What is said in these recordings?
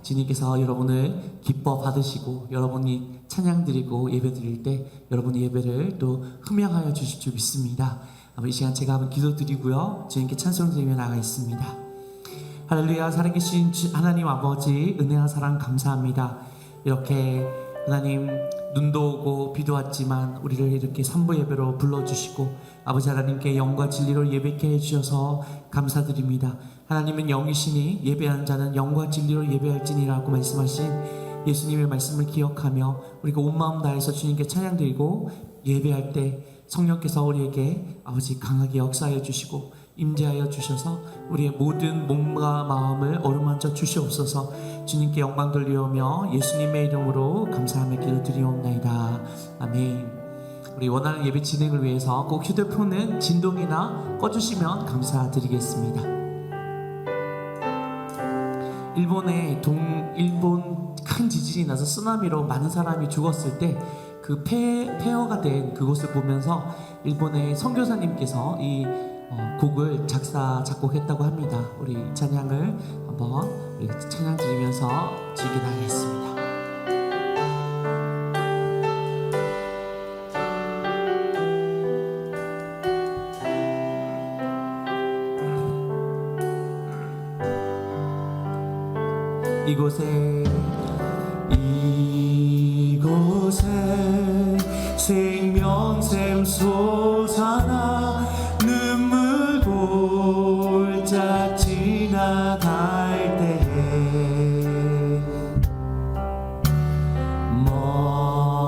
주님께서 여러분을 기뻐 받으시고 여러분이 찬양 드리고 예배 드릴 때 여러분의 예배를 또 흠양하여 주실 줄 믿습니다. 이 시간 제가 한번 기도 드리고요, 주님께 찬송 드리며 나가겠습니다. 할렐루야. 살아계신 하나님 아버지, 은혜와 사랑 감사합니다. 이렇게 하나님, 눈도 오고 비도 왔지만 우리를 이렇게 삼부 예배로 불러주시고 아버지 하나님께 영과 진리로 예배케 해주셔서 감사드립니다. 하나님은 영이시니 예배하는 자는 영과 진리로 예배할지니라고 말씀하신 예수님의 말씀을 기억하며 우리가 온 마음 다해서 주님께 찬양드리고 예배할 때 성령께서 우리에게 아버지 강하게 역사하여 주시고 임재하여 주셔서 우리의 모든 몸과 마음을 어루만져 주시옵소서. 주님께 영광 돌리오며 예수님의 이름으로 감사하며 기도드리옵나이다. 아멘. 우리 원하는 예배 진행을 위해서 꼭 휴대폰은 진동이나 꺼주시면 감사드리겠습니다. 일본 큰 지진이 나서 쓰나미로 많은 사람이 죽었을 때 그 폐허가 된 그곳을 보면서 일본의 선교사님께서 이 곡을 작곡했다고 합니다. 우리 찬양을 한번 우리 찬양 드리면서 즐겨 나가겠습니다. 이곳에 생명샘 솟아나 눈물 골짝 지나갈 때에 머자나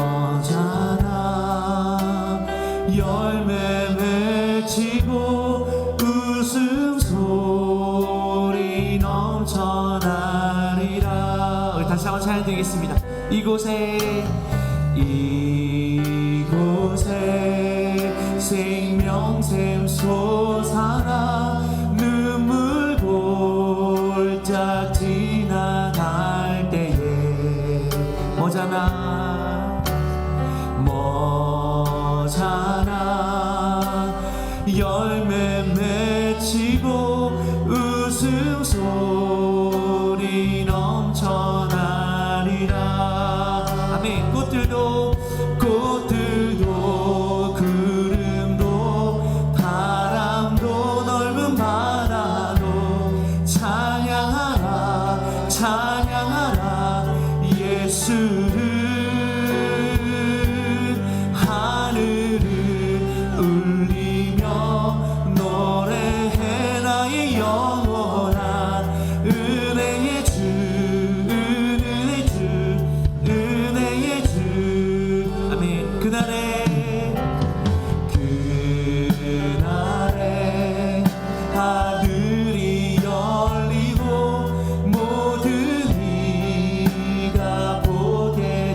열매 맺히고 웃음소리 넘쳐나리라. 우리 다시 한번 찬양 드리겠습니다. 이곳에 생명샘 솟아나 눈물 골짝 지나갈 때에 머자나 열매 맺히고 웃음소리 넘쳐나리라. 아멘. 꽃들도 구름도 바람도 넓은 바다도 찬양하라 예수를. 하늘을 울리며 노래해 나의 영원한 은혜의 주, 은혜의 주. 아멘. 그날에 하늘이 열리고 모든 이가 보게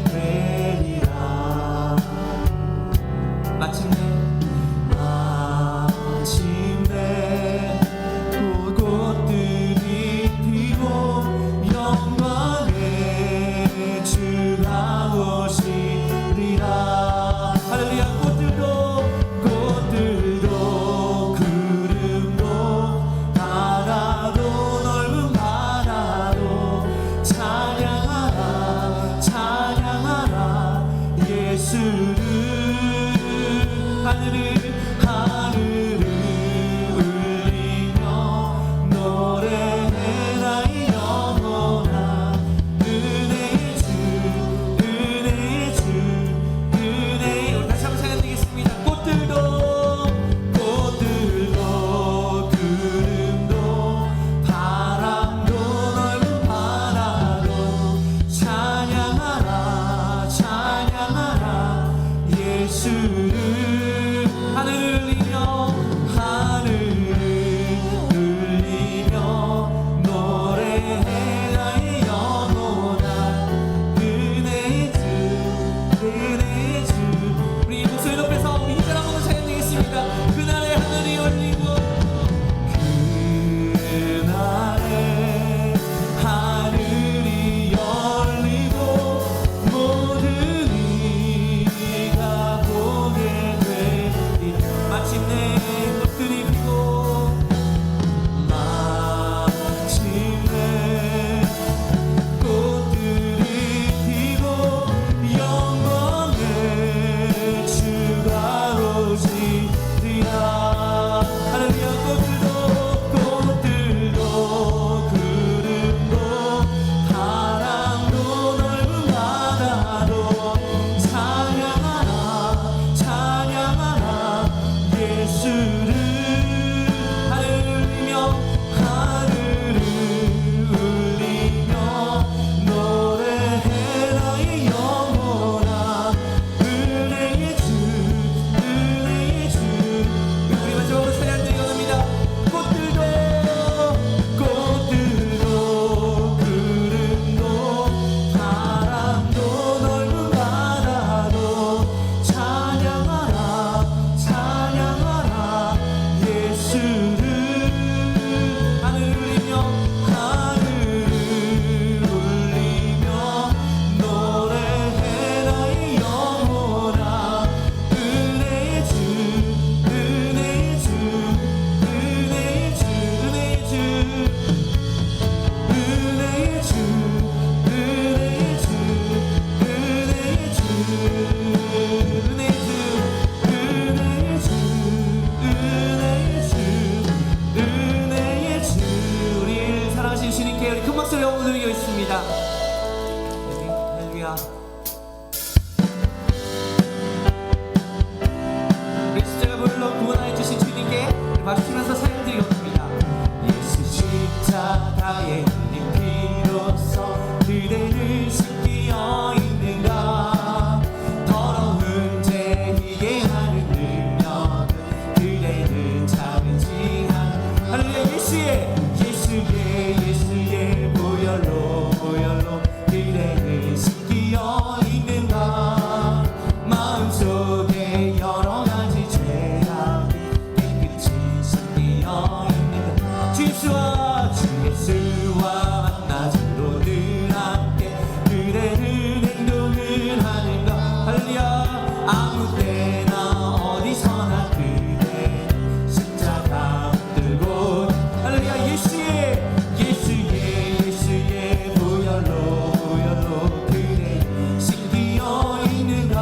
주님께 우리 큰 목소리로 영광 드리고 있습니다. 할렐루야. 우리 십자가불로 구원하여 주신 주님께 박수 치면서 사랑 드리고 있습니다. 예수 십자가의 흘린 피로써 그대를 씻기어 있는가. 더러운 죄 희게 하는 능력은 그대를 참지 않. 할렐루야. 예수의 보혈로 그대를 씻기어 있는가. 마음속에 여러 가지 죄악 깨끗이 씻기어 있는가. 주 예수와 만나주로 늘 함께 그대는 행동을 하는가. 할렐루야. 아무 때나 어디서나 그대 십자가 들고. 할렐루야. 예수의 보혈로 그대 씻기어 있는가.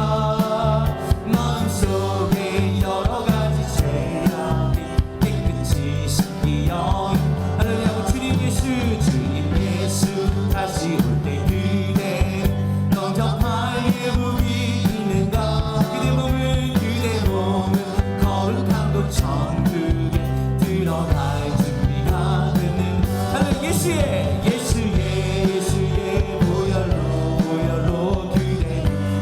마음속에 여러 가지 죄악 깨끗이 씻기어. 할렐루야. 주님 예수 다시 올 때 그대 영접할 예복이 있는가. 그대 몸은 거룩함도 천국에 들어갈 준비가 되는. 예수의 보혈로 그대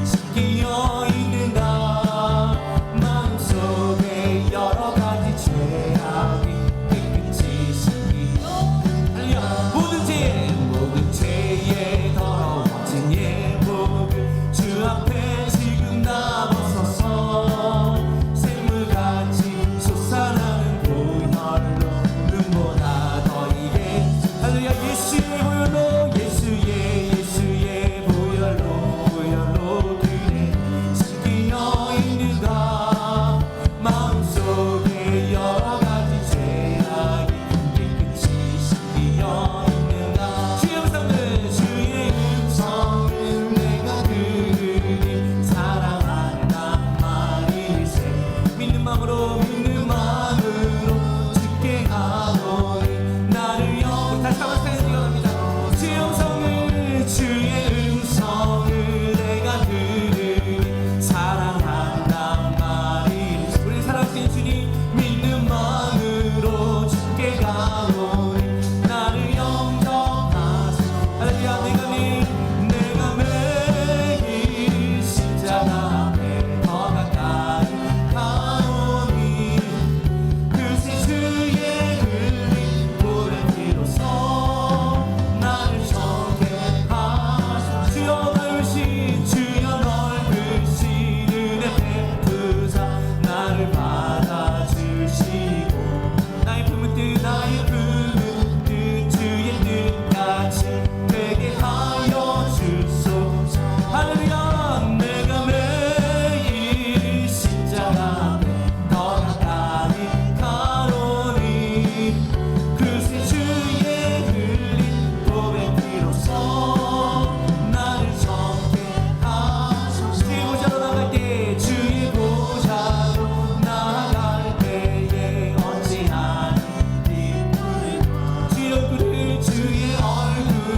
씻기어 있는가. 마음속에 여러 가지 죄악이 깨끗이 씻기어. 모든 죄의 더러워진 예복을 주 앞에 지금 다 벗어서 샘물같이 솟아나는 보혈로 눈보다 더 이게. 할렐루야. 예수의 보혈로 그대 씻기어 있는가. 마음속에 여러 가지 죄악이 깨끗이 씻기어 있는가. 주의 음성은 내가 들으니 사랑한단 말일세. 믿는 마음으로 주께 가오니 나를 영. 다시 한번 생각합니다. 주의 음성을 내가 들으니 사랑한단 말일세. 우리 사랑하신 주님 믿는 마음으로 주께 가오니 나를 영접하소서. 할렐루야. 내가 매일 십자가 앞에 더 가까이 가오니 그새 주의 흘린 보혈 피로써 나를 정케 하소서. 주여 넓으신 은혜 베푸사 나를 받아주시고 나의 품은 뜻 주의 뜻같이 되게 하여 주소서. 할렐루야. 내가 매일 십자가 앞에 더 가까이 가오니 그새 주의 흘린 보혈 피로써 나를 정케 하소서. 주의 보좌로 나아갈 때에 어찌하니 주의 얼굴을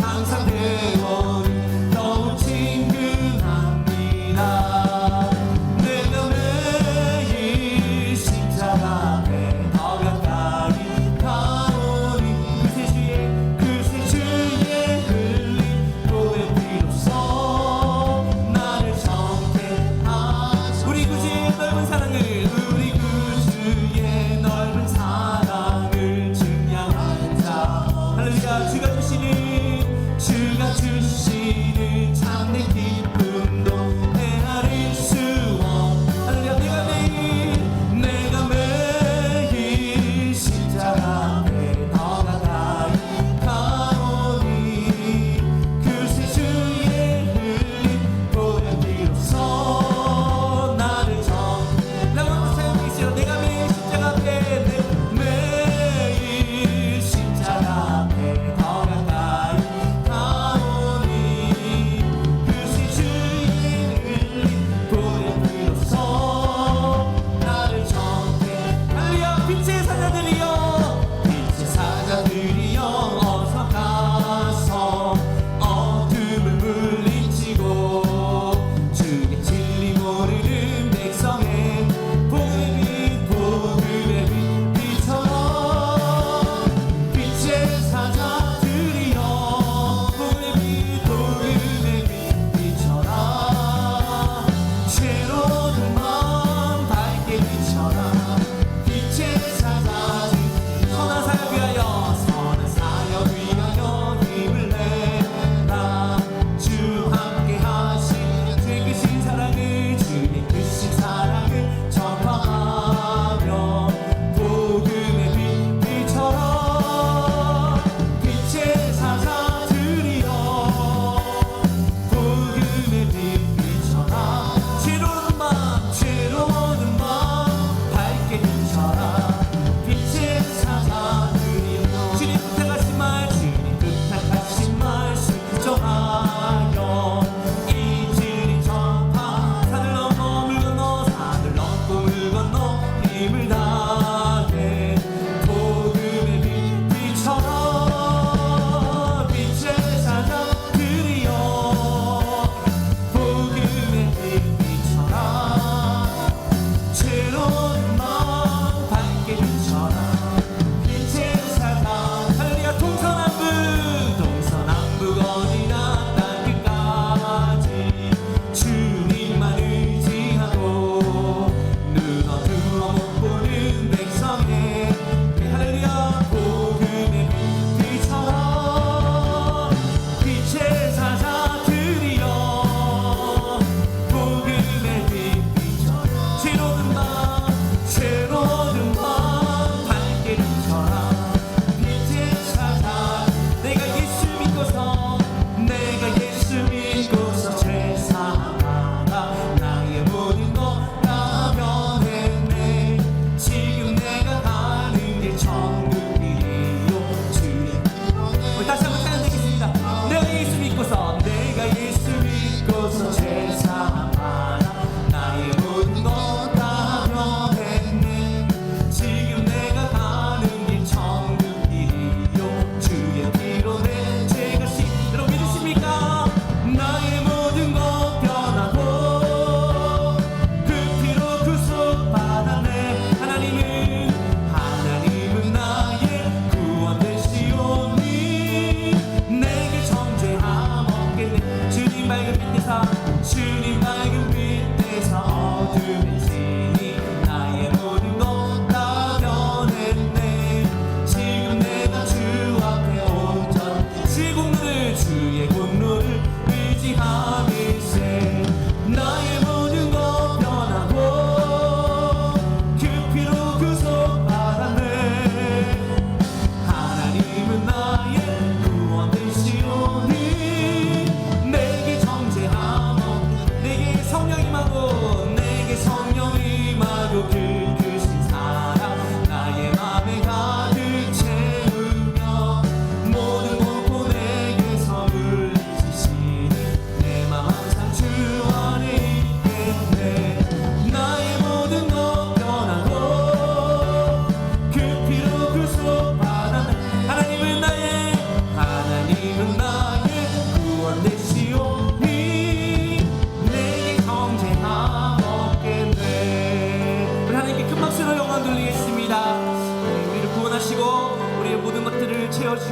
항상 배우니 더욱 친근합니다. 내가 매일 십자가 앞에 더 가까이 가오니 그새 주의 흘린 보혈 피로써 나를 정케 하소서. 우리 구주의 넓은 사랑을 증량하는 자. 할렐루야. 주가 주시는 참된 기쁨도 헤아릴 수 없. 할렐루야. 내가 매일 십자가 앞에 더 가까이 가오니 그새 주의 흘린 보혈 피로써 나를 정케. 내가 매일 십자가 앞에 매일 십자가 앞에 더 가까이 가오니 그새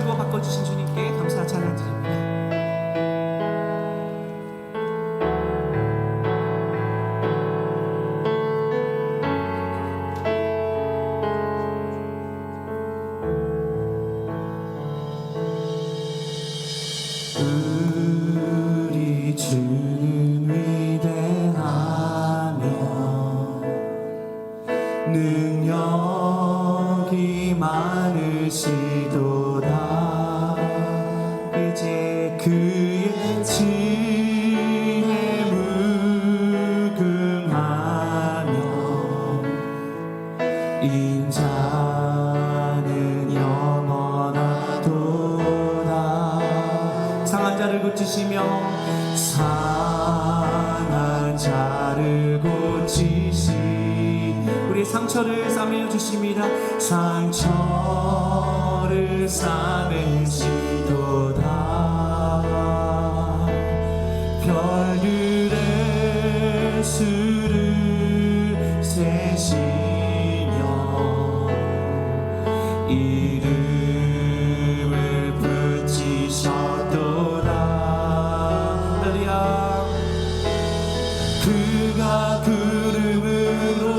주고 바꿔주신 주님께 감사 찬양 드립니다. 우리 주는 위대하며 능력이 많으시도다. 이제 그의 지혜에 무궁하며 인자는 영원하도다. 상한 자를 고치시며 상한 자를 고치시 우리의 상처를 싸매어 주십니다. 상처를 싸매시도다. 별들의 수를 세시며 이름을 붙이셨도다. 할렐루야. 그가 구름으로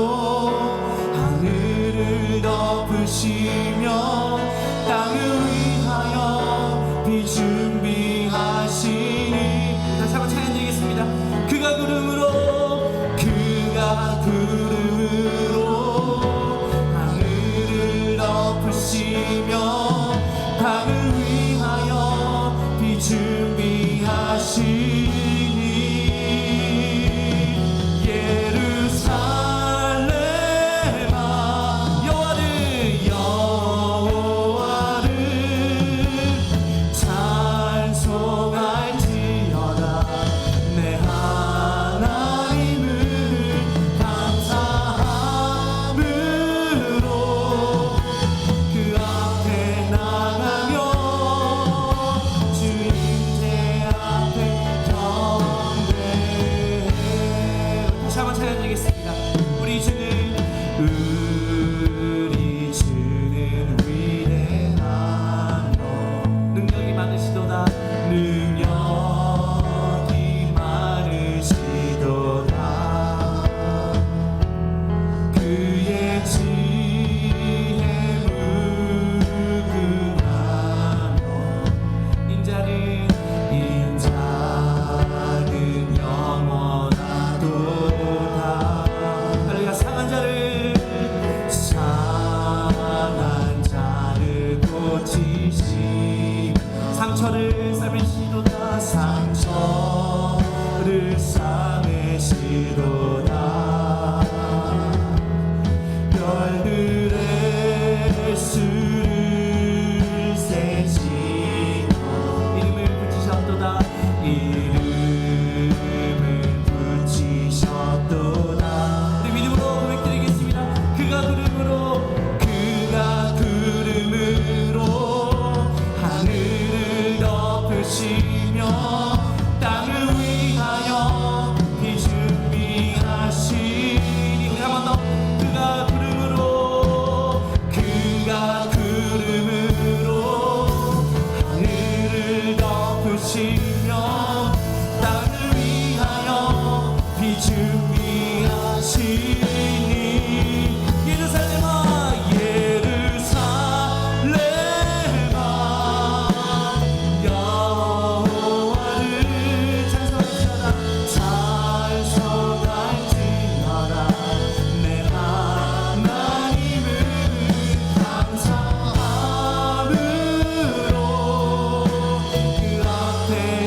하늘을 덮으시며 땅을 위하여 비 준비하시니. 다시 한번 찬양 드리겠습니다. 그가 구름으로 하늘을 덮으시며 땅을 위하여 비 준비하시니. 상처를 싸매시도다. 상처를 싸매시도다. 별들의 수를 세시며 이름을 붙이셨도다. 이름을 붙이셨도다. 우리 믿음으로 고백드리겠습니다. 그가 구름으로 하늘을 덮으시며 땅을 위하여 비 준비하시니. 우리 한 번 더. 그가 구름으로 하늘을 덮으시며 땅을 위하여 비 준비하시니. 그 앞에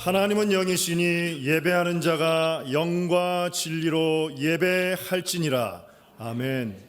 하나님은 영이시니 예배하는 자가 영과 진리로 예배할지니라. 아멘.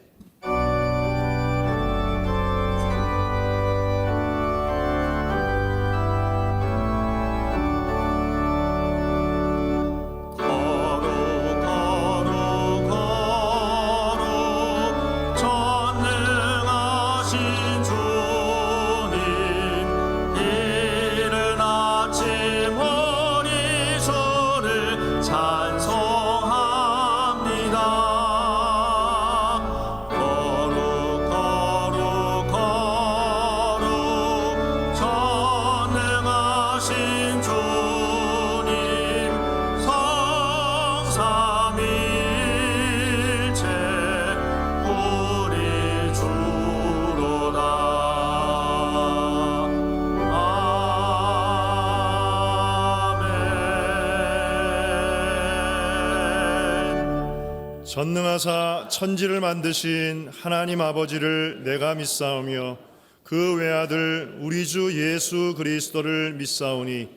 전능하사 천지를 만드신 하나님 아버지를 내가 믿사오며 그 외아들 우리 주 예수 그리스도를 믿사오니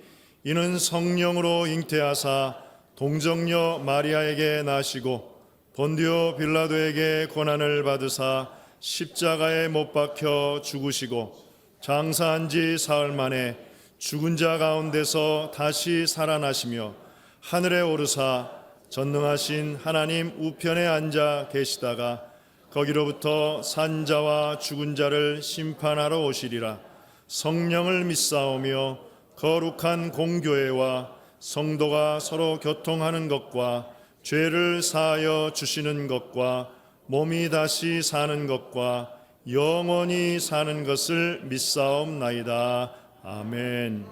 이는 성령으로 잉태하사 동정녀 마리아에게 나시고 본디오 빌라도에게 고난을 받으사 십자가에 못 박혀 죽으시고 장사한 지 사흘 만에 죽은 자 가운데서 다시 살아나시며 하늘에 오르사 전능하신 하나님 우편에 앉아 계시다가 거기로부터 산 자와 죽은 자를 심판하러 오시리라. 성령을 믿사오며 거룩한 공교회와 성도가 서로 교통하는 것과 죄를 사하여 주시는 것과 몸이 다시 사는 것과 영원히 사는 것을 믿사옵나이다. 아멘.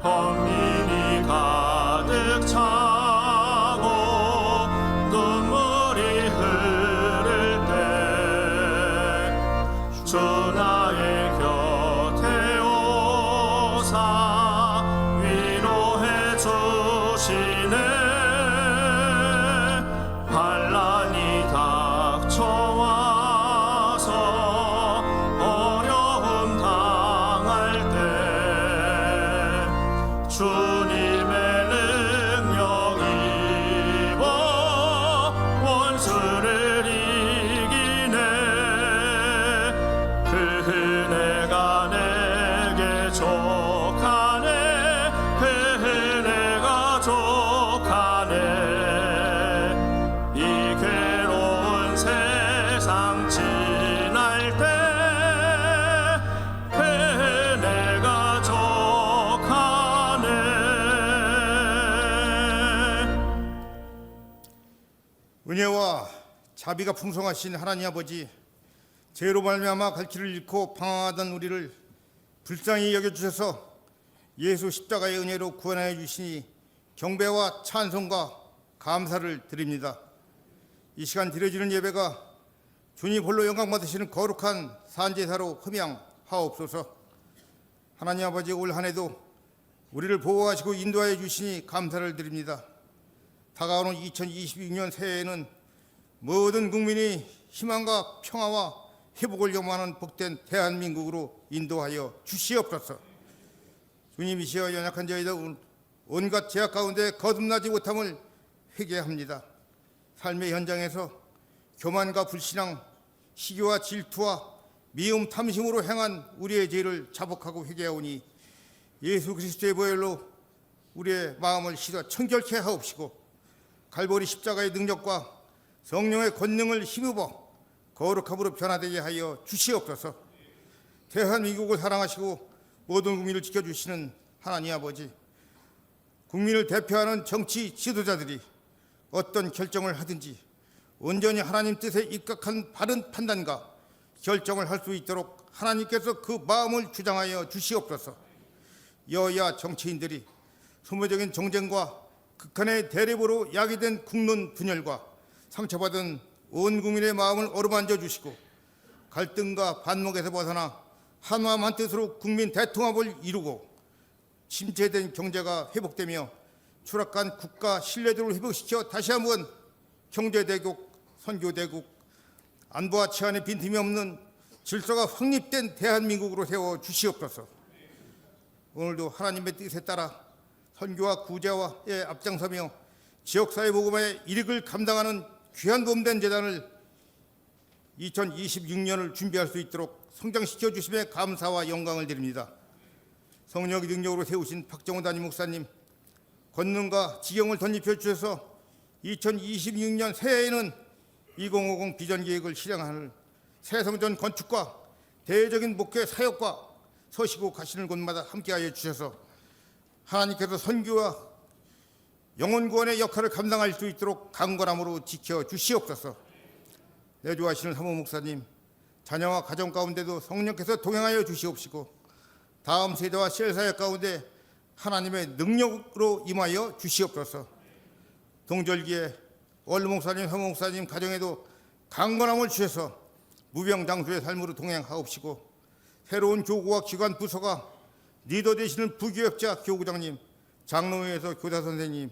범인이 가득 차 은혜와 자비가 풍성하신 하나님 아버지, 죄로 말미암아 갈 길을 잃고 방황하던 우리를 불쌍히 여겨주셔서 예수 십자가의 은혜로 구원하여 주시니 경배와 찬송과 감사를 드립니다. 이 시간 드려지는 예배가 주님 홀로 영광 받으시는 거룩한 산제사로 흠양하옵소서. 하나님 아버지, 올 한 해도 우리를 보호하시고 인도하여 주시니 감사를 드립니다. 다가오는 2026년 새해에는 모든 국민이 희망과 평화와 회복을 요구하는 복된 대한민국으로 인도하여 주시옵소서. 주님이시여, 연약한 저희들 온갖 죄악 가운데 거듭나지 못함을 회개합니다. 삶의 현장에서 교만과 불신앙, 시기와 질투와 미움, 탐심으로 행한 우리의 죄를 자복하고 회개하오니 예수 그리스도의 보혈로 우리의 마음을 씻어 청결케 하옵시고 갈보리 십자가의 능력과 성령의 권능을 힘입어 거룩함으로 변화되게 하여 주시옵소서. 대한민국을 사랑하시고 모든 국민을 지켜주시는 하나님 아버지, 국민을 대표하는 정치 지도자들이 어떤 결정을 하든지 온전히 하나님 뜻에 입각한 바른 판단과 결정을 할 수 있도록 하나님께서 그 마음을 주장하여 주시옵소서. 여야 정치인들이 소모적인 정쟁과 극한의 대립으로 야기된 국론 분열과 상처받은 온 국민의 마음을 어루만져 주시고 갈등과 반목에서 벗어나 한마음 한뜻으로 국민 대통합을 이루고 침체된 경제가 회복되며 추락한 국가 신뢰도를 회복시켜 다시 한번 경제대국, 선교대국, 안보와 치안의 빈틈이 없는 질서가 확립된 대한민국으로 세워 주시옵소서. 오늘도 하나님의 뜻에 따라 선교와 구제와에 앞장서며 지역사회 복음의 일익을 감당하는 귀한 도움된 재단을 2026년을 준비할 수 있도록 성장시켜 주심에 감사와 영광을 드립니다. 성령의 능력으로 세우신 박정훈 담임 목사님, 권능과 지경을 덧입혀 주셔서 2026년 새해에는 2050 비전 계획을 실행하는 새성전 건축과 대외적인 목회 사역과 서시고 가시는 곳마다 함께하여 주셔서 하나님께서 선교와 영혼 구원의 역할을 감당할 수 있도록 강건함으로 지켜 주시옵소서. 내주하시는 사모 목사님, 자녀와 가정 가운데도 성령께서 동행하여 주시옵시고 다음 세대와 실사역 가운데 하나님의 능력으로 임하여 주시옵소서. 동절기에 원로 목사님, 사모 목사님 가정에도 강건함을 주셔서 무병장수의 삶으로 동행하옵시고 새로운 교구와 기관 부서가 리더 되시는 부교역자 교구장님, 장로회에서 교사 선생님,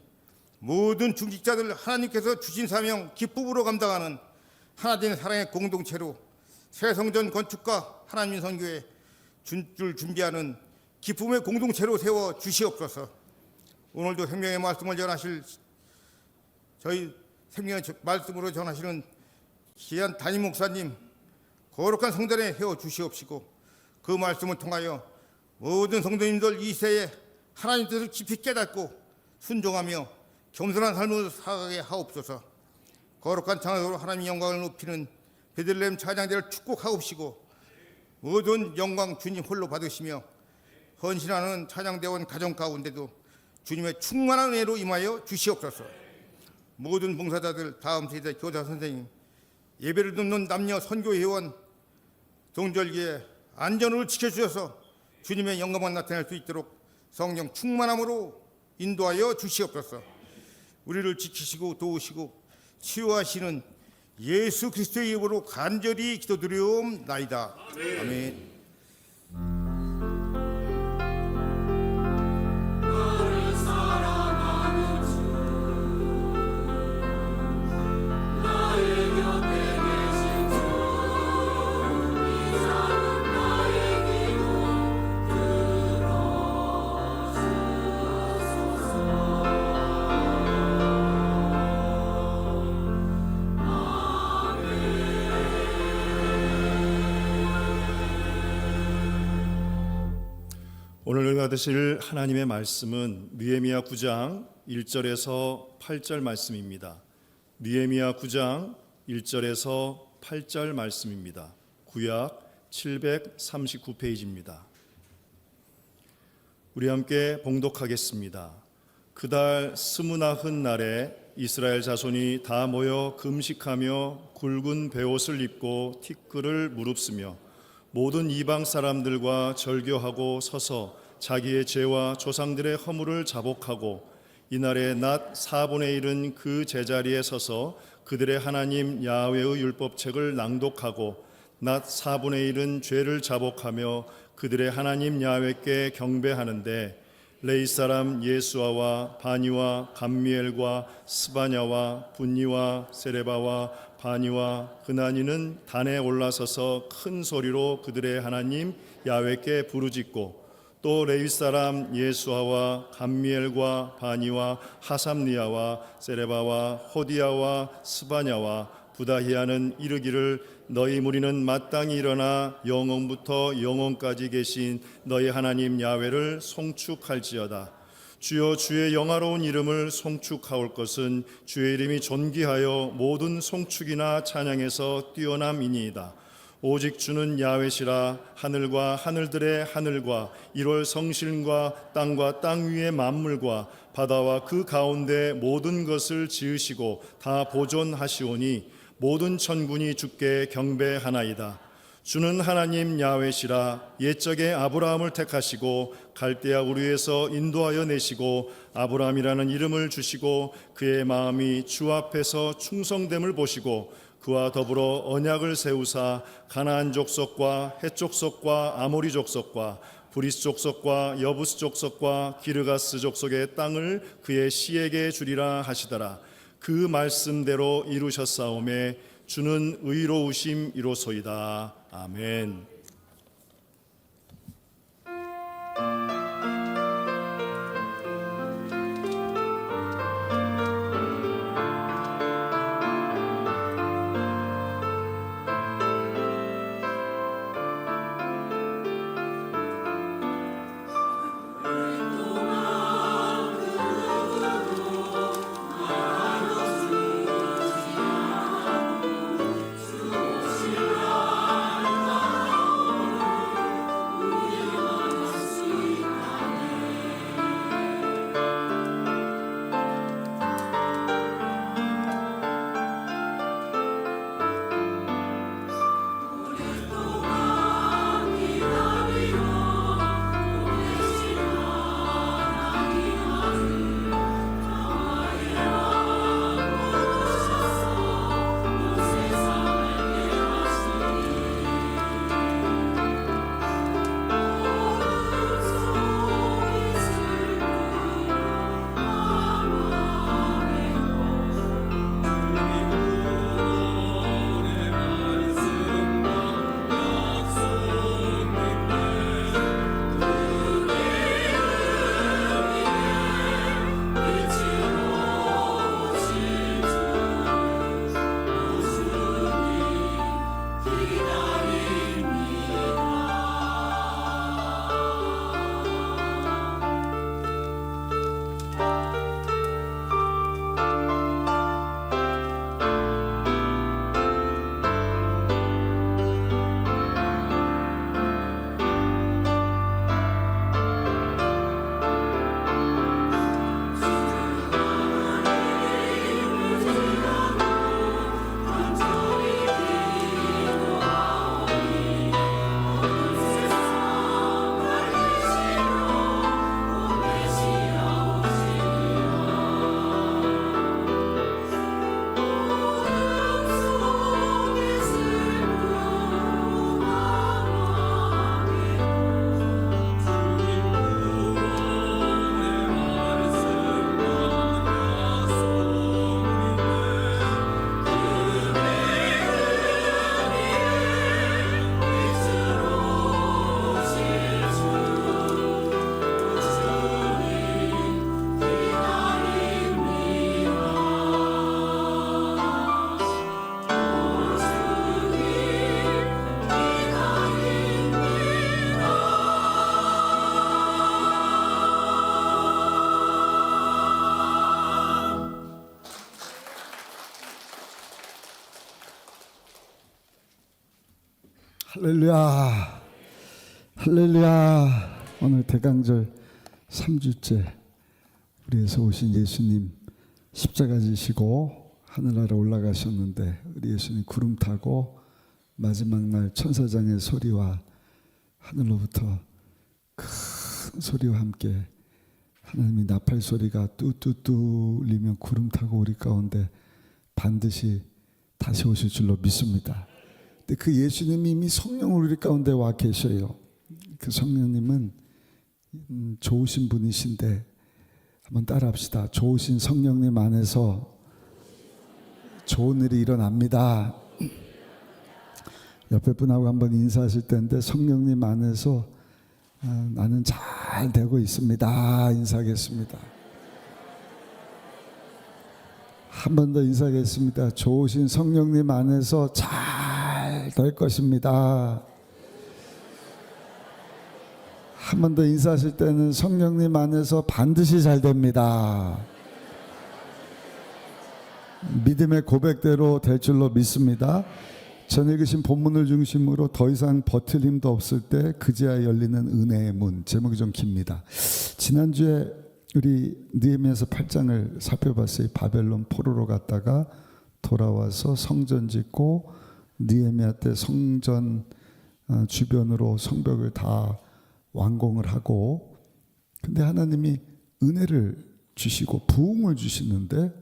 모든 중직자들 하나님께서 주신 사명 기쁨으로 감당하는 하나된 사랑의 공동체로 새성전 건축과 하나님 선교에 줄 준비하는 기쁨의 공동체로 세워 주시옵소서. 오늘도 생명의 말씀을 전하실 저희 생명의 말씀으로 전하시는 귀한 담임 목사님, 거룩한 성전에 세워 주시옵시고 그 말씀을 통하여 모든 성도님들 이 세에 하나님 뜻을 깊이 깨닫고 순종하며 겸손한 삶을 살아가게 하옵소서. 거룩한 찬양으로 하나님의 영광을 높이는 베들레헴 찬양대를 축복하옵시고 모든 영광 주님 홀로 받으시며 헌신하는 찬양대원 가정 가운데도 주님의 충만한 은혜로 임하여 주시옵소서. 모든 봉사자들, 다음 세대 교사 선생님, 예배를 듣는 남녀 선교회원, 동절기에 안전을 지켜주셔서 주님의 영광만 나타낼 수 있도록 성령 충만함으로 인도하여 주시옵소서. 우리를 지키시고 도우시고 치유하시는 예수 그리스도의 이름으로 간절히 기도드리옵나이다. 아멘. 오늘 읽어드릴 하나님의 말씀은 느헤미야 9장 1절에서 8절 말씀입니다. 느헤미야 9장 1절에서 8절 말씀입니다. 구약 739페이지입니다. 우리 함께 봉독하겠습니다. 그달 스무나흔 날에 이스라엘 자손이 다 모여 금식하며 굵은 베옷을 입고 티끌을 무릅쓰며 모든 이방 사람들과 절교하고 서서 자기의 죄와 조상들의 허물을 자복하고 이날에 낮 4분의 1은 그 제자리에 서서 그들의 하나님 야훼의 율법책을 낭독하고 낮 4분의 1은 죄를 자복하며 그들의 하나님 야훼께 경배하는데 레위 사람 예수아와 바니와 감미엘과 스바냐와 분니와 세레바와 바니와 그나니는 단에 올라서서 큰 소리로 그들의 하나님 야훼께 부르짖고 또 레위 사람 예수아와 감미엘과 바니와 하삼니아와 세레바와 호디아와 스바냐와 부다히아는 이르기를 너희 무리는 마땅히 일어나 영원부터 영원까지 계신 너희 하나님 야훼를 송축할지어다. 주여 주의 영화로운 이름을 송축하올 것은 주의 이름이 존귀하여 모든 송축이나 찬양에서 뛰어남이니이다. 오직 주는 야훼시라. 하늘과 하늘들의 하늘과 1월 성신과 땅과 땅 위의 만물과 바다와 그 가운데 모든 것을 지으시고 다 보존하시오니 모든 천군이 주께 경배하나이다. 주는 하나님 야훼시라. 옛적에 아브라함을 택하시고 갈대아 우르에서 인도하여 내시고 아브라함이라는 이름을 주시고 그의 마음이 주 앞에서 충성됨을 보시고 그와 더불어 언약을 세우사 가나안 족속과 헷 족속과 아모리 족속과 브리스 족속과 여부스 족속과 기르가스 족속의 땅을 그의 씨에게 주리라 하시더라. 그 말씀대로 이루셨사오매 주는 의로우심이로소이다. 아멘. 할렐루야, 할렐루야. 오늘 대강절 3주째 우리에서 오신 예수님 십자가 지시고 하늘나라 올라가셨는데 우리 예수님 구름 타고 마지막 날 천사장의 소리와 하늘로부터 큰 소리와 함께 하나님이 나팔 소리가 뚜뚜뚜 울리면 구름 타고 우리 가운데 반드시 다시 오실 줄로 믿습니다. 근데 그 예수님이 이미 성령으로 우리 가운데 와 계셔요. 그 성령님은 좋으신 분이신데 한번 따라합시다. 좋으신 성령님 안에서 좋은 일이 일어납니다. 옆에 분하고 한번 인사하실 텐데 성령님 안에서 나는 잘 되고 있습니다. 인사하겠습니다. 한 번 더 인사하겠습니다. 좋으신 성령님 안에서 잘 될 것입니다. 한 번 더 인사하실 때는 성령님 안에서 반드시 잘 됩니다. 믿음의 고백대로 될 줄로 믿습니다. 전 읽으신 본문을 중심으로 더 이상 버틸 힘도 없을 때 그제야 열리는 은혜의 문. 제목이 좀 깁니다. 지난주에 우리 느헤미야서 8장을 살펴봤어요. 바벨론 포로로 갔다가 돌아와서 성전 짓고 느헤미야 때 성전 주변으로 성벽을 다 완공을 하고, 근데 하나님이 은혜를 주시고 부흥을 주시는데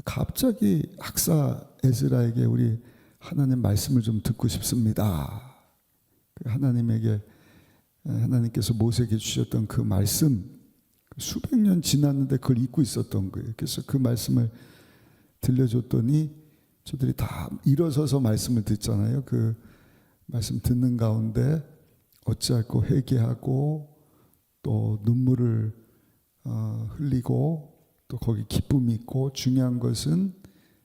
갑자기 학사 에스라에게 우리 하나님 말씀을 좀 듣고 싶습니다. 하나님께서 모세에게 주셨던 그 말씀, 수백 년 지났는데 그걸 잊고 있었던 거예요. 그래서 그 말씀을 들려줬더니 저들이 다 일어서서 말씀을 듣잖아요. 그 말씀 듣는 가운데 어찌할꼬 회개하고 또 눈물을 흘리고 또 거기 기쁨이 있고, 중요한 것은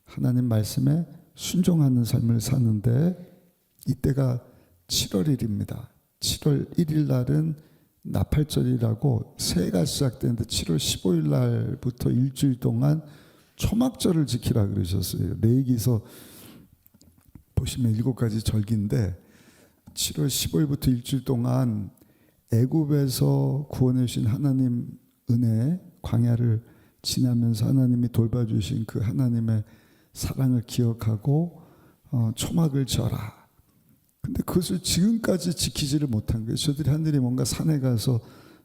하나님 말씀에 순종하는 삶을 사는데, 이때가 7월 1일입니다. 7월 1일 날은 나팔절이라고 새해가 시작되는데 7월 15일 날부터 일주일 동안 초막절을 지키라 그러셨어요. 레위기서 보시면 7가지 절기인데 7월 15일부터 일주일 동안 애굽에서 구원해 주신 하나님 은혜, 광야를 지나면서 하나님이 돌봐주신 그 하나님의 사랑을 기억하고 초막을 져라. 근데 그것을 지금까지 지키지를 못한 거예요. 저들이 하늘이 뭔가 산에 가서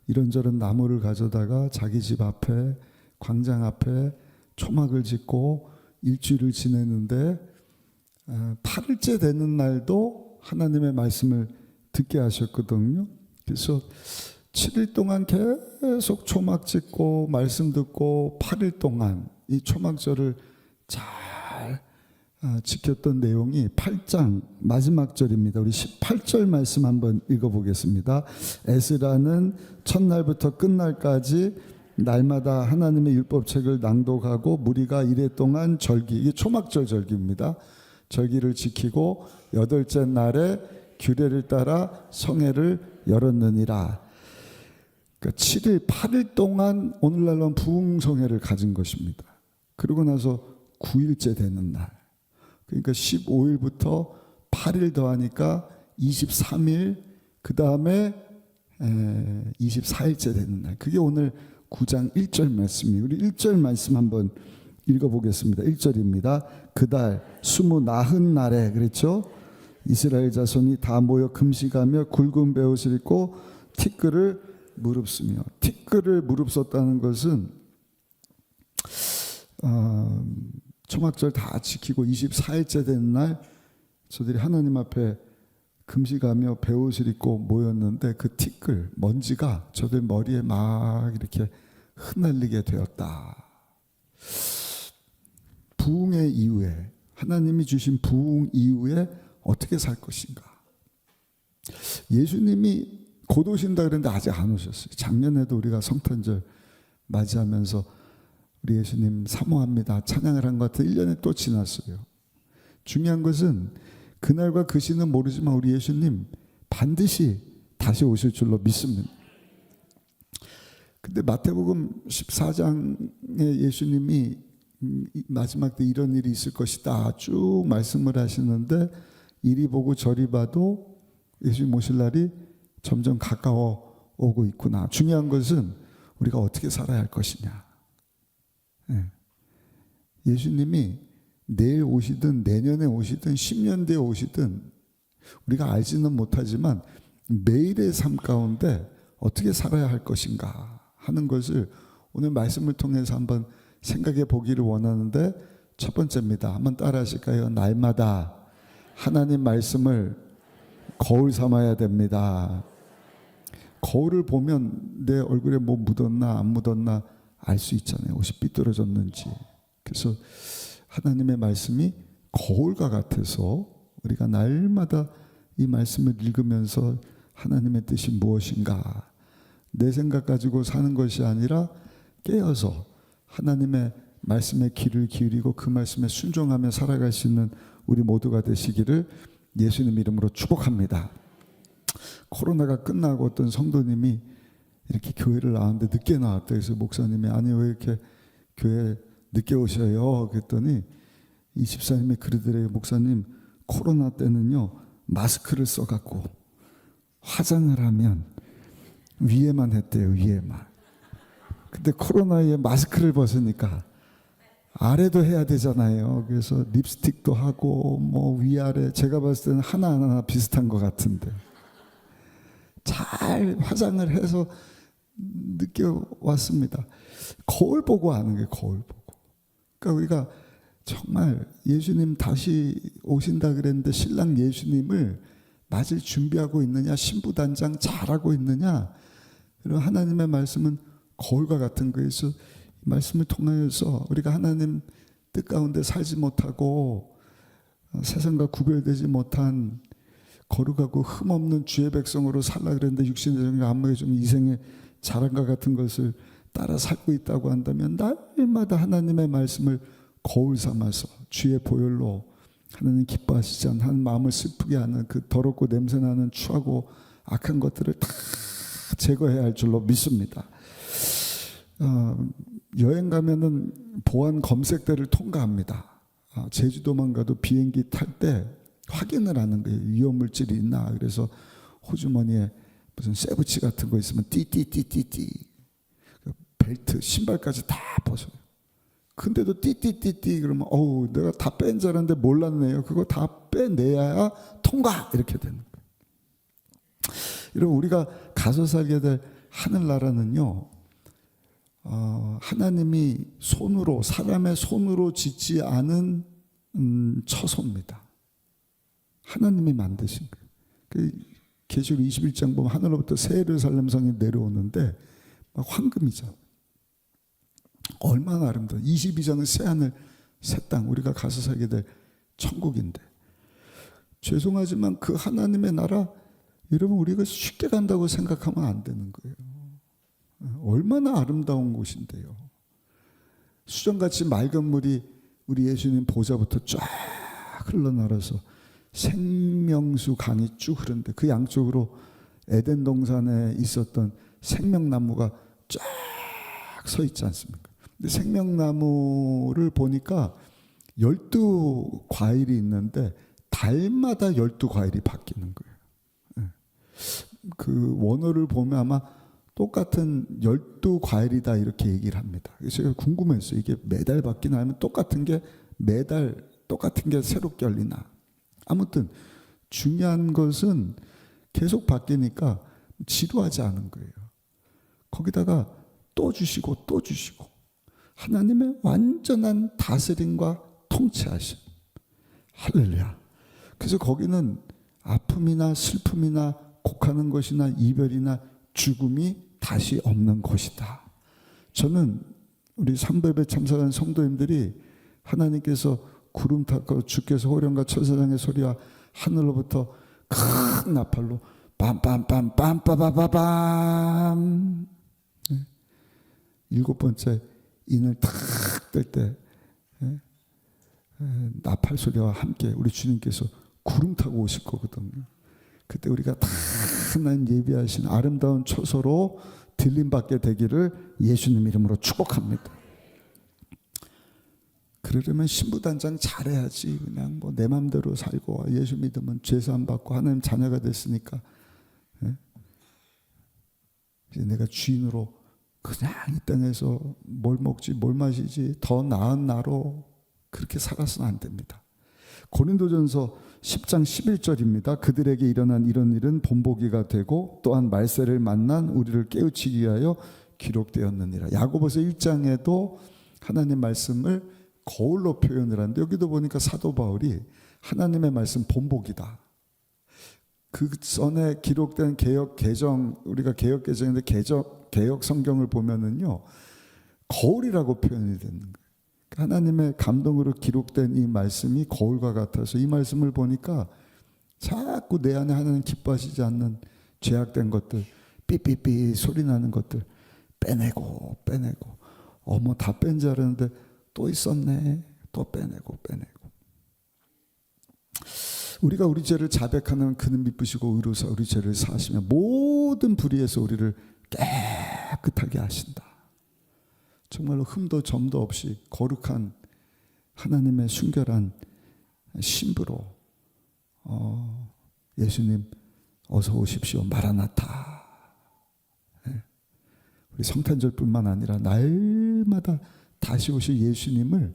이런저런 나무를 가져다가 자기 집 앞에, 광장 앞에 초막을 짓고 일주일을 지내는데 8일째 되는 날도 하나님의 말씀을 듣게 하셨거든요. 그래서 7일 동안 계속 초막 짓고 말씀 듣고 8일 동안 이 초막절을 잘 지켰던 내용이 8장 마지막 절입니다. 우리 18절 말씀 한번 읽어보겠습니다. 에스라는 첫날부터 끝날까지 날마다 하나님의 율법책을 낭독하고 무리가 이래 동안 절기, 이게 초막절 절기입니다. 절기를 지키고 8째 날에 규례를 따라 성회를 열었느니라. 그러니까 7일, 8일 동안 오늘날은 부흥성회를 가진 것입니다. 그러고 나서 9일째 되는 날, 그러니까 15일부터 8일 더하니까 23일, 그 다음에 24일째 되는 날, 그게 오늘 9장 1절 말씀이에요. 우리 1절 말씀 한번 읽어보겠습니다. 1절입니다. 그달 29날에, 그랬죠? 이스라엘 자손이 다 모여 금식하며 굵은 베옷을 입고 티끌을 무릅쓰며. 티끌을 무릅썼다는 것은 초막절 다 지키고 24일째 되는 날 저들이 하나님 앞에 금식하며 베옷을 입고 모였는데 그 티끌, 먼지가 저들 머리에 막 이렇게 흩날리게 되었다. 부흥의 이후에, 하나님이 주신 부흥 이후에 어떻게 살 것인가. 예수님이 곧 오신다 그랬는데 아직 안 오셨어요. 작년에도 우리가 성탄절 맞이하면서 우리 예수님 사모합니다 찬양을 한 것 같아 1년에 또 지났어요. 중요한 것은 그날과 그 시는 모르지만 우리 예수님 반드시 다시 오실 줄로 믿습니다. 근데 마태복음 14장에 예수님이 마지막 때 이런 일이 있을 것이다 쭉 말씀을 하시는데, 이리 보고 저리 봐도 예수님 오실 날이 점점 가까워 오고 있구나. 중요한 것은 우리가 어떻게 살아야 할 것이냐. 네. 예수님이 내일 오시든 내년에 오시든 10년 뒤에 오시든 우리가 알지는 못하지만 매일의 삶 가운데 어떻게 살아야 할 것인가 하는 것을 오늘 말씀을 통해서 한번 생각해 보기를 원하는데, 첫 번째입니다. 한번 따라 하실까요? 날마다 하나님 말씀을 거울 삼아야 됩니다. 거울을 보면 내 얼굴에 뭐 묻었나 안 묻었나 알 수 있잖아요. 옷이 삐뚤어졌는지. 그래서 하나님의 말씀이 거울과 같아서 우리가 날마다 이 말씀을 읽으면서 하나님의 뜻이 무엇인가, 내 생각 가지고 사는 것이 아니라 깨어서 하나님의 말씀에 귀를 기울이고 그 말씀에 순종하며 살아갈 수 있는 우리 모두가 되시기를 예수님 이름으로 축복합니다. 코로나가 끝나고 어떤 성도님이 이렇게 교회를 나왔는데 늦게 나왔다. 그래서 목사님이 아니 왜 이렇게 교회 늦게 오셔요? 그랬더니 이 집사님이 그러더래요. 목사님, 코로나 때는요 마스크를 써갖고 화장을 하면 위에만 했대요. 위에만. 근데 코로나에 마스크를 벗으니까 아래도 해야 되잖아요. 그래서 립스틱도 하고 뭐 위아래, 제가 봤을 때는 하나하나 비슷한 것 같은데 잘 화장을 해서 늦게 왔습니다. 거울 보고 아는 게 거울 보고. 그러니까 우리가 정말 예수님 다시 오신다 그랬는데 신랑 예수님을 맞을 준비하고 있느냐, 신부단장 잘하고 있느냐, 그리고 하나님의 말씀은 거울과 같은 거예요. 그래서 말씀을 통하여서 우리가 하나님 뜻 가운데 살지 못하고 세상과 구별되지 못한 거룩하고 흠없는 주의 백성으로 살라 그랬는데 육신의 정욕 안목에 좀 이생의 자랑과 같은 것을 따라 살고 있다고 한다면 날마다 하나님의 말씀을 거울 삼아서 주의 보혈로 하나님 기뻐하시지 않는, 하나님 마음을 슬프게 하는 그 더럽고 냄새나는 추하고 악한 것들을 다 제거해야 할 줄로 믿습니다. 여행 가면은 보안 검색대를 통과합니다. 제주도만 가도 비행기 탈 때 확인을 하는 거예요. 위험물질이 있나. 그래서 호주머니에 무슨 세부치 같은 거 있으면 띠띠띠띠띠, 벨트, 신발까지 다 벗어요. 근데도 띠띠띠띠 그러면 어우 내가 다 뺀 줄 알았는데 몰랐네요. 그거 다 빼내야 통과 이렇게 되는 거예요. 여러분, 우리가 가서 살게 될 하늘나라는요, 하나님이 손으로, 사람의 손으로 짓지 않은 처소입니다. 하나님이 만드신 거예요. 그 계시록 21장 보면 하늘로부터 새 예루살렘 성이 내려오는데 막 황금이죠. 얼마나 아름다워. 22장은 새 하늘 새 땅, 우리가 가서 살게 될 천국인데, 죄송하지만 그 하나님의 나라, 여러분 우리가 쉽게 간다고 생각하면 안 되는 거예요. 얼마나 아름다운 곳인데요. 수정같이 맑은 물이 우리 예수님 보좌부터 쫙 흘러나와서 생명수 강이 쭉 흐르는데 그 양쪽으로 에덴 동산에 있었던 생명나무가 쫙 서 있지 않습니까? 근데 생명나무를 보니까 12과일이 있는데 달마다 12과일이 바뀌는 거예요. 그 원어를 보면 아마 똑같은 12과일이다 이렇게 얘기를 합니다. 그래서 제가 궁금했어요. 이게 매달 바뀌나 아니면 똑같은 게 매달 똑같은 게 새롭게 열리나. 아무튼 중요한 것은 계속 바뀌니까 지루하지 않은 거예요. 거기다가 또 주시고 또 주시고 하나님의 완전한 다스림과 통치하심. 할렐루야. 그래서 거기는 아픔이나 슬픔이나 곡하는 것이나 이별이나 죽음이 다시 없는 곳이다. 저는 우리 삼배배 참석한 성도님들이 하나님께서 구름 타고 주께서 호령과 천사장의 소리와 하늘로부터 큰 나팔로 빰빰빰 빰빠바바밤 7번째 인을 탁 뜰 때 나팔 소리와 함께 우리 주님께서 구름 타고 오실 거거든요. 그때 우리가 다 하나님 예비하신 아름다운 처소로 들림받게 되기를 예수님 이름으로 축복합니다. 그러려면 신부단장 잘해야지. 그냥 뭐 내 맘대로 살고 예수 믿으면 죄사함 받고 하나님 자녀가 됐으니까 이제 내가 주인으로 그냥 이 땅에서 뭘 먹지 뭘 마시지 더 나은 나로 그렇게 살아서는 안 됩니다. 고린도전서 10장 11절입니다. 그들에게 일어난 이런 일은 본보기가 되고 또한 말세를 만난 우리를 깨우치기 위하여 기록되었느니라. 야고보서 1장에도 하나님 말씀을 거울로 표현을 하는데 여기도 보니까 사도 바울이 하나님의 말씀 본보기다. 그 전에 기록된 개역 개정, 우리가 개역 개정인데 개역 성경을 보면은요 거울이라고 표현이 되는 거예요. 하나님의 감동으로 기록된 이 말씀이 거울과 같아서 이 말씀을 보니까 자꾸 내 안에 하나님 기뻐하시지 않는 죄악된 것들, 삐삐삐 소리 나는 것들 빼내고 어머 다 뺀 줄 알았는데 또 있었네. 또 빼내고 우리가 우리 죄를 자백하는 그는 미쁘시고 의로사 우리 죄를 사하시며 모든 불의에서 우리를 깨끗하게 하신다. 정말로 흠도 점도 없이 거룩한 하나님의 순결한 신부로 예수님 어서 오십시오 마라나타. 우리 성탄절뿐만 아니라 날마다 다시 오실 예수님을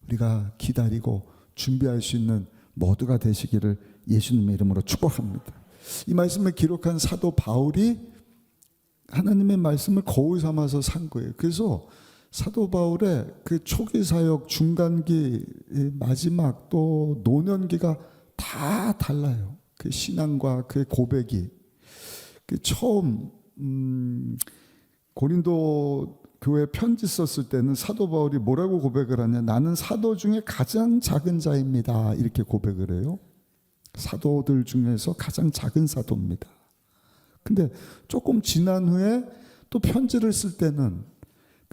우리가 기다리고 준비할 수 있는 모두가 되시기를 예수님의 이름으로 축복합니다. 이 말씀을 기록한 사도 바울이 하나님의 말씀을 거울 삼아서 산 거예요. 그래서 사도 바울의 그 초기 사역, 중간기, 마지막 또 노년기가 다 달라요. 그 신앙과 그 고백이. 그 처음 고린도 교회 편지 썼을 때는 사도 바울이 뭐라고 고백을 하냐? 나는 사도 중에 가장 작은 자입니다. 이렇게 고백을 해요. 사도들 중에서 가장 작은 사도입니다. 근데 조금 지난 후에 또 편지를 쓸 때는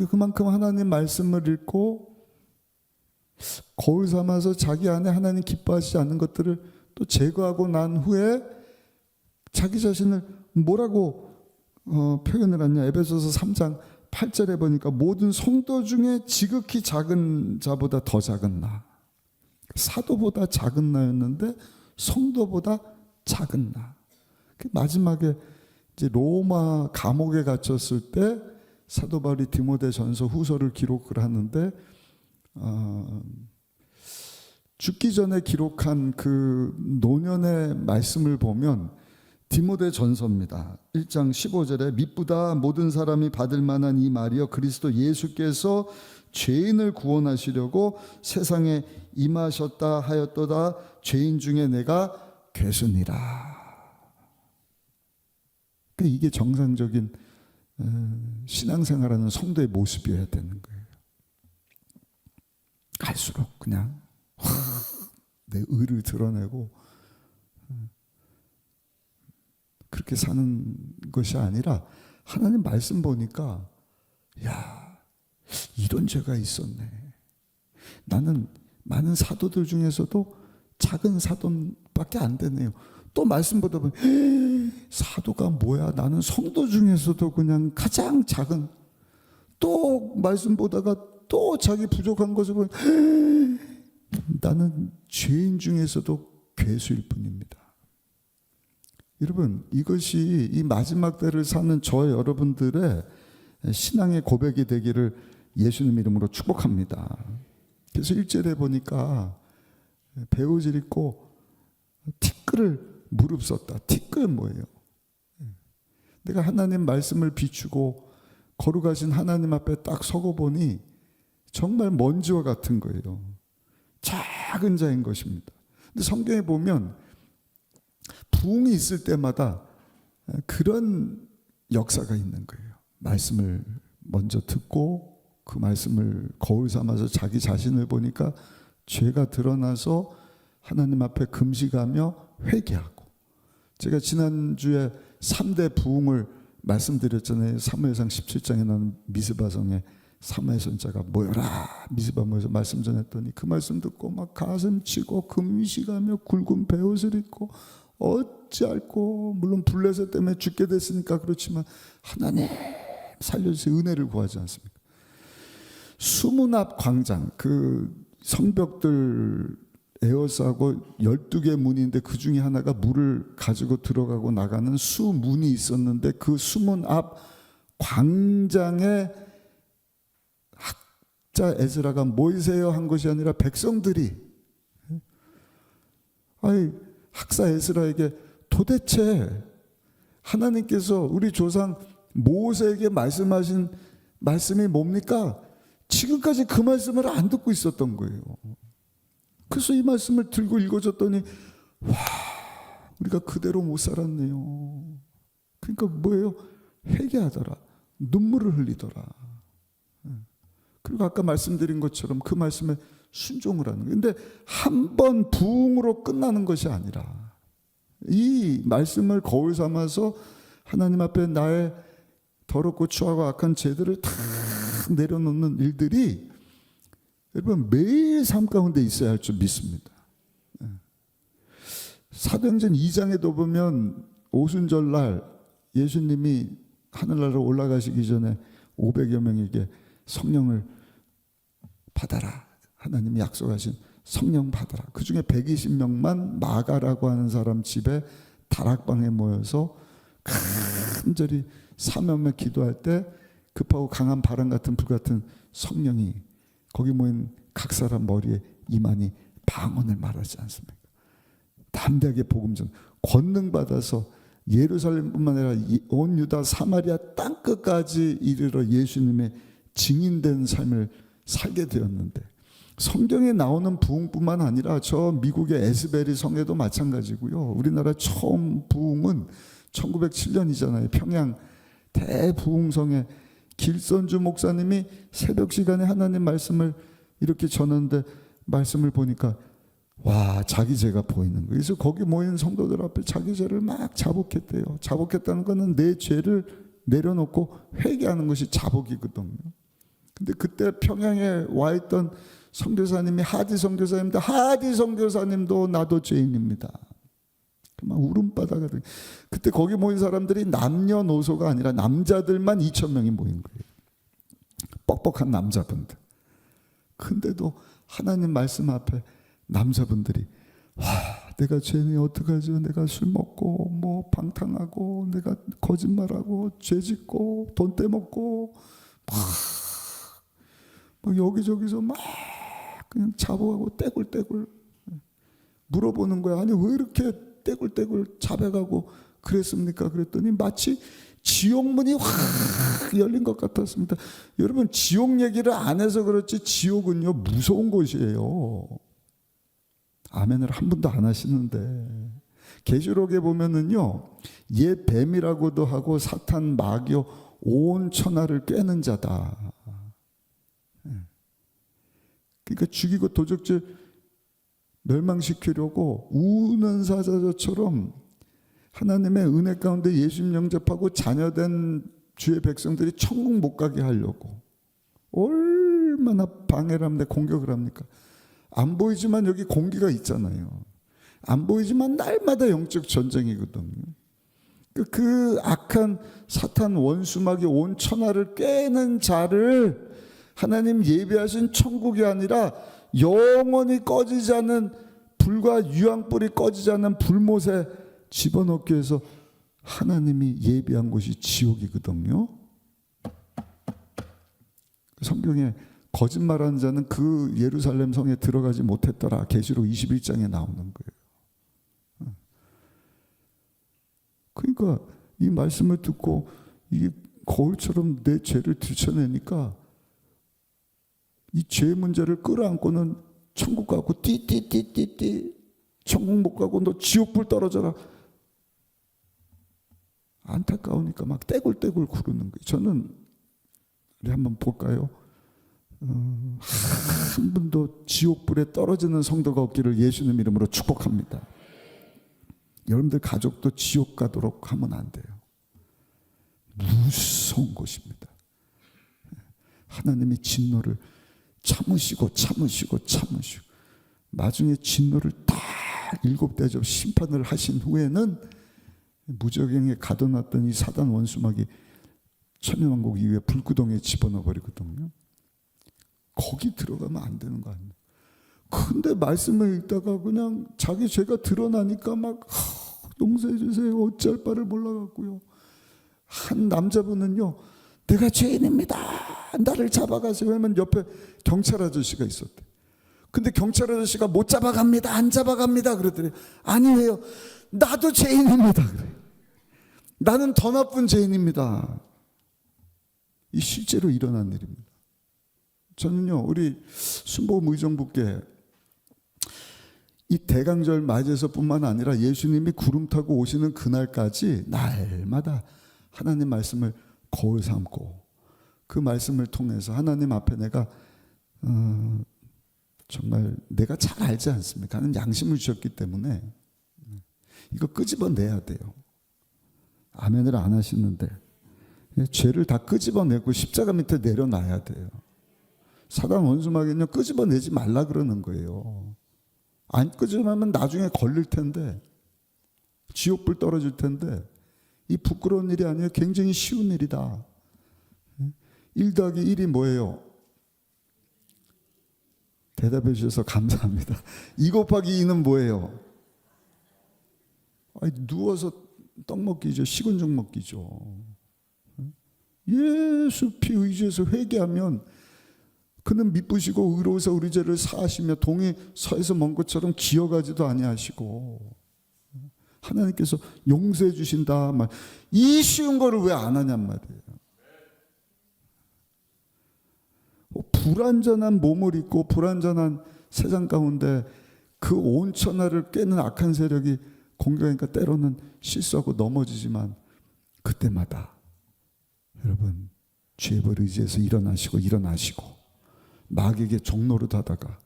그만큼 하나님 말씀을 읽고 거울 삼아서 자기 안에 하나님 기뻐하시지 않는 것들을 또 제거하고 난 후에 자기 자신을 뭐라고 표현을 하냐? 에베소서 3장 8절에 보니까 모든 성도 중에 지극히 작은 자보다 더 작은 나. 사도보다 작은 나였는데 성도보다 작은 나. 마지막에 이제 로마 감옥에 갇혔을 때 사도 바울이 디모데전서 후서를 기록을 하는데 죽기 전에 기록한 그 노년의 말씀을 보면 디모데전서입니다. 1장 15절에 미쁘다 모든 사람이 받을 만한 이 말이여 그리스도 예수께서 죄인을 구원하시려고 세상에 임하셨다 하였도다 죄인 중에 내가 괴순이라. 이게 정상적인 신앙생활하는 성도의 모습이어야 되는 거예요. 갈수록 그냥 내 의를 드러내고 그렇게 사는 것이 아니라 하나님 말씀 보니까 야 이런 죄가 있었네. 나는 많은 사도들 중에서도 작은 사도밖에 안 되네요. 또 말씀 보다 보면 사도가 뭐야? 나는 성도 중에서도 그냥 가장 작은. 또 말씀 보다가 또 자기 부족한 것을 보면 나는 죄인 중에서도 괴수일 뿐입니다. 여러분 이것이 이 마지막 때를 사는 저 여러분들의 신앙의 고백이 되기를 예수님 이름으로 축복합니다. 그래서 1절에 보니까 배옷을 입고 티끌을 무릅썼다. 티끌 뭐예요? 내가 하나님 말씀을 비추고 거룩하신 하나님 앞에 딱 서고 보니 정말 먼지와 같은 거예요. 작은 자인 것입니다. 근데 성경에 보면 부흥이 있을 때마다 그런 역사가 있는 거예요. 말씀을 먼저 듣고 그 말씀을 거울 삼아서 자기 자신을 보니까 죄가 드러나서 하나님 앞에 금식하며 회개하고. 제가 지난주에 3대 부흥을 말씀드렸잖아요. 사무엘상 17장에 나오는 미스바성에 사무엘 선자가 모여라 미스바 모여서 말씀 전했더니 그 말씀 듣고 막 가슴 치고 금식하며 굵은 베옷을 입고 어찌할꼬 물론 블레셋 때문에 죽게 됐으니까 그렇지만 하나님 살려주세요 은혜를 구하지 않습니까? 수문앞 광장 그 성벽들 에어싸고 12개 문인데 그 중에 하나가 물을 가지고 들어가고 나가는 수문이 있었는데 그 수문 앞 광장에 학자 에스라가 모이세요 한 것이 아니라 백성들이, 아니 학사 에스라에게 도대체 하나님께서 우리 조상 모세에게 말씀하신 말씀이 뭡니까? 지금까지 그 말씀을 안 듣고 있었던 거예요. 그래서 이 말씀을 들고 읽어줬더니 와, 우리가 그대로 못 살았네요. 그러니까 뭐예요? 회개하더라. 눈물을 흘리더라. 그리고 아까 말씀드린 것처럼 그 말씀에 순종을 하는 거예요. 근데 한 번 부흥으로 끝나는 것이 아니라 이 말씀을 거울 삼아서 하나님 앞에 나의 더럽고 추하고 악한 죄들을 다 내려놓는 일들이 여러분 매일 삶 가운데 있어야 할 줄 믿습니다. 사도행전 2장에도 보면 오순절날 예수님이 하늘나라로 올라가시기 전에 500여 명에게 성령을 받아라. 하나님이 약속하신 성령 받아라. 그 중에 120명만 마가라고 하는 사람 집에 다락방에 모여서 간절히 사명에 기도할 때 급하고 강한 바람 같은 불 같은 성령이 거기 모인 각 사람 머리에 임하니 방언을 말하지 않습니까? 담대하게 복음 전 권능 받아서 예루살렘뿐만 아니라 온 유다 사마리아 땅 끝까지 이르러 예수님의 증인된 삶을 살게 되었는데, 성경에 나오는 부흥뿐만 아니라 저 미국의 에스베리 성에도 마찬가지고요. 우리나라 처음 부흥은 1907년이잖아요. 평양 대부흥성에 길선주 목사님이 새벽 시간에 하나님 말씀을 이렇게 전하는데 말씀을 보니까 와, 자기 죄가 보이는 거예요. 그래서 거기 모인 성도들 앞에 자기 죄를 막 자복했대요. 자복했다는 거는 내 죄를 내려놓고 회개하는 것이 자복이거든요. 근데 그때 평양에 와 있던 선교사님이 하디 선교사입니다. 하디 선교사님도 나도 죄인입니다. 막 울음바다가 돼. 그때 거기 모인 사람들이 남녀노소가 아니라 남자들만 2,000명이 모인 거예요. 뻑뻑한 남자분들. 근데도 하나님 말씀 앞에 남자분들이 와, 내가 죄니 어떡하죠? 내가 술 먹고 뭐 방탕하고 내가 거짓말하고 죄 짓고 돈 떼먹고 막 여기저기서 막 그냥 자복하고 떼굴떼굴 물어보는 거야. 아니 왜 이렇게 떼굴떼굴 자백하고 그랬습니까? 그랬더니 마치 지옥문이 확 열린 것 같았습니다. 여러분, 지옥 얘기를 안 해서 그렇지 지옥은요 무서운 곳이에요. 아멘을 한 번도 안 하시는데, 계시록에 보면은요 옛 뱀이라고도 하고 사탄 마귀요 온 천하를 꿰는 자다. 그러니까 죽이고 도적질 멸망시키려고 우는 사자처럼 하나님의 은혜 가운데 예수님 영접하고 자녀된 주의 백성들이 천국 못 가게 하려고 얼마나 방해를 합니까? 공격을 합니까? 안 보이지만 여기 공기가 있잖아요. 안 보이지만 날마다 영적 전쟁이거든요. 그 악한 사탄 원수막이 온 천하를 꿰는 자를 하나님 예비하신 천국이 아니라 영원히 꺼지지 않는 불과 유황불이 꺼지지 않는 불못에 집어넣기 위해서 하나님이 예비한 곳이 지옥이거든요. 성경에 거짓말하는 자는 그 예루살렘 성에 들어가지 못했더라. 계시록 21장에 나오는 거예요. 그러니까 이 말씀을 듣고 이 거울처럼 내 죄를 들춰내니까 이 죄 문제를 끌어안고는 천국 가고 띠띠띠띠띠 천국 못 가고 너 지옥불 떨어져라. 안타까우니까 막 떼굴떼굴 구르는 거예요. 저는 우리 한번 볼까요? 한 분도 지옥불에 떨어지는 성도가 없기를 예수님 이름으로 축복합니다. 여러분들 가족도 지옥 가도록 하면 안 돼요. 무서운 곳입니다. 하나님이 진노를 참으시고 나중에 진노를 다 7대접 심판을 하신 후에는 무적행에 가둬놨던 이 사단 원수막이 천년왕국 이후에 불구덩이에 집어넣어 버리거든요. 거기 들어가면 안 되는 거 아니에요. 근데 말씀을 읽다가 그냥 자기 죄가 드러나니까 막 용서해 주세요 어찌할 바를 몰라갖고요. 한 남자분은요 내가 죄인입니다. 나를 잡아가세요. 왜냐면 옆에 경찰 아저씨가 있었대. 근데 경찰 아저씨가 못 잡아갑니다. 안 잡아갑니다. 그러더니 아니 왜요? 나도 죄인입니다. 그래. 나는 더 나쁜 죄인입니다. 이 실제로 일어난 일입니다. 저는요, 우리 순복음 의정부께 이 대강절 맞이해서뿐만 아니라 예수님이 구름 타고 오시는 그날까지 날마다 하나님 말씀을 거울 삼고 그 말씀을 통해서 하나님 앞에 내가 정말 내가 잘 알지 않습니까? 하는 양심을 주셨기 때문에 이거 끄집어내야 돼요. 아멘을 안 하시는데 죄를 다 끄집어내고 십자가 밑에 내려놔야 돼요. 사단 원수마귀는요, 끄집어내지 말라 그러는 거예요. 안 끄집어내면 나중에 걸릴 텐데, 지옥불 떨어질 텐데, 이 부끄러운 일이 아니에요. 굉장히 쉬운 일이다. 1 더하기 1이 뭐예요? 대답해 주셔서 감사합니다. 2 곱하기 2는 뭐예요? 아니, 누워서 떡 먹기죠. 식은 죽 먹기죠. 예수 피 의지해서 회개하면 그는 미쁘시고 의로우사 우리 죄를 사하시며 동이 서에서 먼 것처럼 기어가지도 아니하시고 하나님께서 용서해 주신다 말. 이 쉬운 거를 왜 안 하냔 말이에요. 불완전한 몸을 입고 불완전한 세상 가운데 그 온 천하를 깨는 악한 세력이 공격하니까 때로는 실수하고 넘어지지만 그때마다 여러분 죄의 벌 의지해서 일어나시고 마귀에게 종노릇 하다가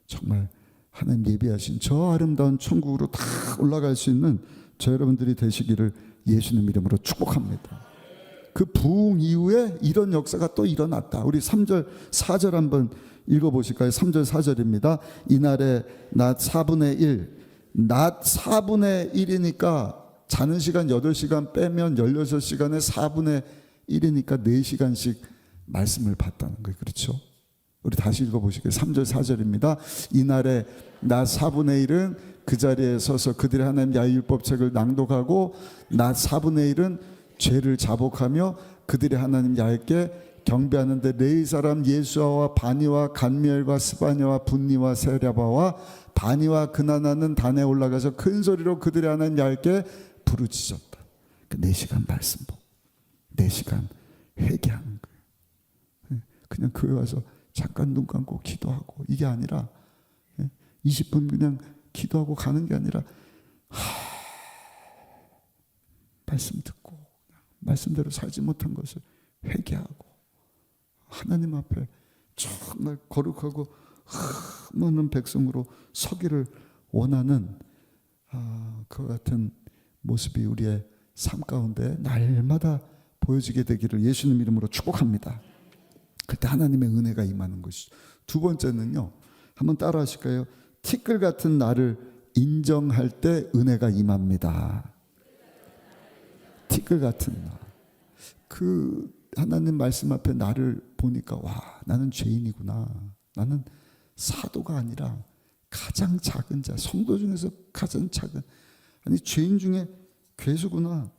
정말 하나님 예비하신 저 아름다운 천국으로 다 올라갈 수 있는 저 여러분들이 되시기를 예수님 이름으로 축복합니다. 그 부흥 이후에 이런 역사가 또 일어났다. 우리 3절 4절 한번 읽어보실까요? 3절 4절입니다. 이날에 낮 4분의 1 낮 4분의 1이니까 자는 시간 8시간 빼면 16시간에 4분의 1이니까 4시간씩 말씀을 봤다는 거예요. 그렇죠? 우리 다시 읽어보실게요. 3절 4절입니다. 이날에 낮 4분의 1은 그 자리에 서서 그들의 하나님 야훼율법책을 낭독하고 낮 4분의 1은 죄를 자복하며 그들의 하나님 야훼께 경배하는데 레위 사람 예수아와 바니와 간미엘과 스바냐와 분니와 세랴바와 바니와 그나나는 단에 올라가서 큰 소리로 그들의 하나님 야훼께 부르짖었다. 그 4시간 말씀 보고 4시간 회개하는 거예요. 그냥 교회 와서 잠깐 눈 감고 기도하고 이게 아니라 20분 그냥 기도하고 가는 게 아니라 말씀 듣고 말씀대로 살지 못한 것을 회개하고 하나님 앞에 정말 거룩하고 흠없는 백성으로 서기를 원하는 그 같은 모습이 우리의 삶 가운데 날마다 보여지게 되기를 예수님 이름으로 축복합니다. 그때 하나님의 은혜가 임하는 것이죠. 두 번째는요, 한번 따라 하실까요? 티끌 같은 나를 인정할 때 은혜가 임합니다. 티끌 같은 나. 그 하나님 말씀 앞에 나를 보니까 와, 나는 죄인이구나. 나는 사도가 아니라 가장 작은 자, 성도 중에서 가장 작은, 아니 죄인 중에 괴수구나.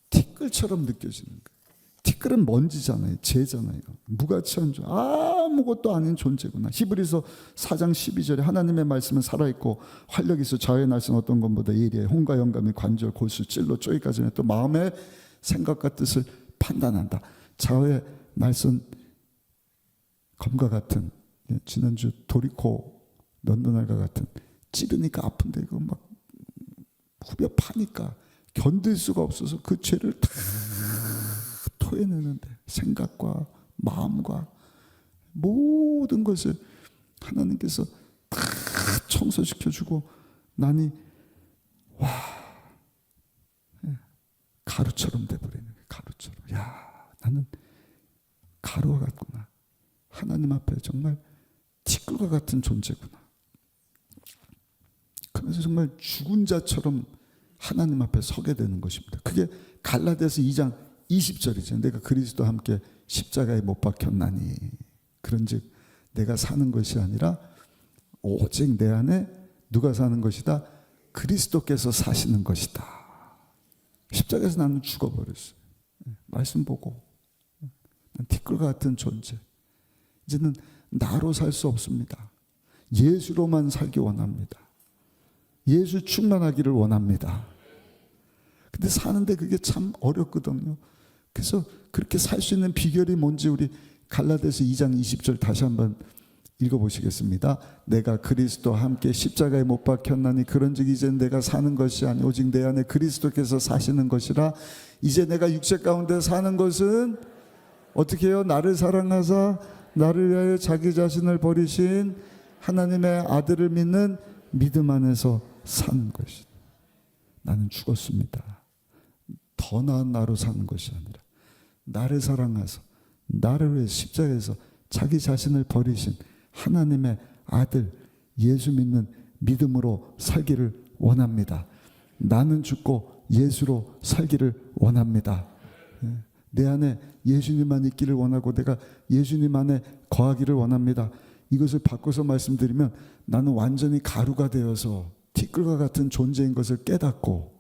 티끌처럼 느껴지는 거예요. 티끌은 먼지잖아요. 죄잖아요. 무가치한 존재, 아무것도 아닌 존재구나. 히브리서 4장 12절에 하나님의 말씀은 살아있고 활력이 있어 자유의 날선 어떤 것보다 예리해 혼과 영감이 관절, 골수, 찔러 쪼기까지 또 마음의 생각과 뜻을 판단한다. 자유의 날선 검과 같은, 지난주 도리코 런던알과 같은, 찌르니까 아픈데 이거 막 후벼 파니까 견딜 수가 없어서 그 죄를 다 토해내는데 생각과 마음과 모든 것을 하나님께서 다 청소시켜주고 나니 와, 가루처럼 돼버리는 거예요. 가루처럼. 야, 나는 가루와 같구나. 하나님 앞에 정말 티끌과 같은 존재구나. 그래서 정말 죽은 자처럼 하나님 앞에 서게 되는 것입니다. 그게 갈라디아서 2장 20절이죠. 내가 그리스도와 함께 십자가에 못 박혔나니 그런즉 내가 사는 것이 아니라 오직 내 안에 누가 사는 것이다? 그리스도께서 사시는 것이다. 십자가에서 나는 죽어버렸어요. 말씀 보고 난 티끌 같은 존재. 이제는 나로 살 수 없습니다. 예수로만 살기 원합니다. 예수 충만하기를 원합니다. 근데 사는데 그게 참 어렵거든요. 그래서 그렇게 살 수 있는 비결이 뭔지 우리 갈라디아서 2장 20절 다시 한번 읽어보시겠습니다. 내가 그리스도와 함께 십자가에 못 박혔나니 그런즉 이제 내가 사는 것이 아니 오직 내 안에 그리스도께서 사시는 것이라. 이제 내가 육체 가운데 사는 것은 어떻게 해요? 나를 사랑하사 나를 위하여 자기 자신을 버리신 하나님의 아들을 믿는 믿음 안에서 사는 것이다. 나는 죽었습니다. 더 나은 나로 사는 것이 아니라 나를 사랑하사 나를 위해 십자가에서 자기 자신을 버리신 하나님의 아들 예수 믿는 믿음으로 살기를 원합니다. 나는 죽고 예수로 살기를 원합니다. 내 안에 예수님만 있기를 원하고 내가 예수님 안에 거하기를 원합니다. 이것을 바꿔서 말씀드리면 나는 완전히 가루가 되어서 티끌과 같은 존재인 것을 깨닫고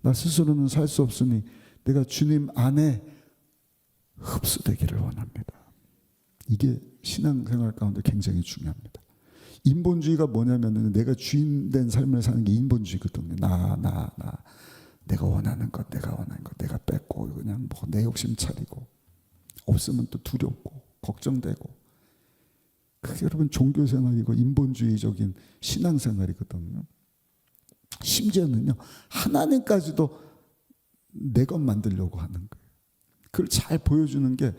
나 스스로는 살 수 없으니 내가 주님 안에 흡수되기를 원합니다. 이게 신앙생활 가운데 굉장히 중요합니다. 인본주의가 뭐냐면 내가 주인된 삶을 사는 게 인본주의거든요. 내가 원하는 것 내가 뺏고 그냥 뭐 내 욕심 차리고 없으면 또 두렵고 걱정되고 그게 여러분 종교생활이고 인본주의적인 신앙생활이거든요. 심지어는요 하나님까지도 내 것 만들려고 하는 거예요. 그걸 잘 보여주는 게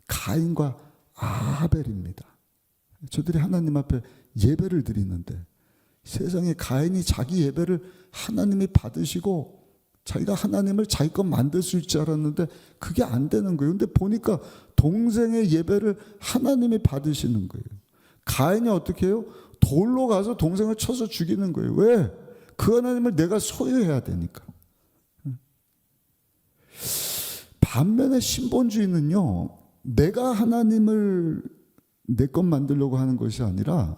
가인과 아벨입니다. 저들이 하나님 앞에 예배를 드리는데 세상에 가인이 자기 예배를 하나님이 받으시고 자기가 하나님을 자기 것 만들 수 있지 알았는데 그게 안 되는 거예요. 근데 보니까 동생의 예배를 하나님이 받으시는 거예요. 가인이 어떻게 해요? 돌로 가서 동생을 쳐서 죽이는 거예요. 왜? 그 하나님을 내가 소유해야 되니까. 반면에 신본주의는요, 내가 하나님을 내 것 만들려고 하는 것이 아니라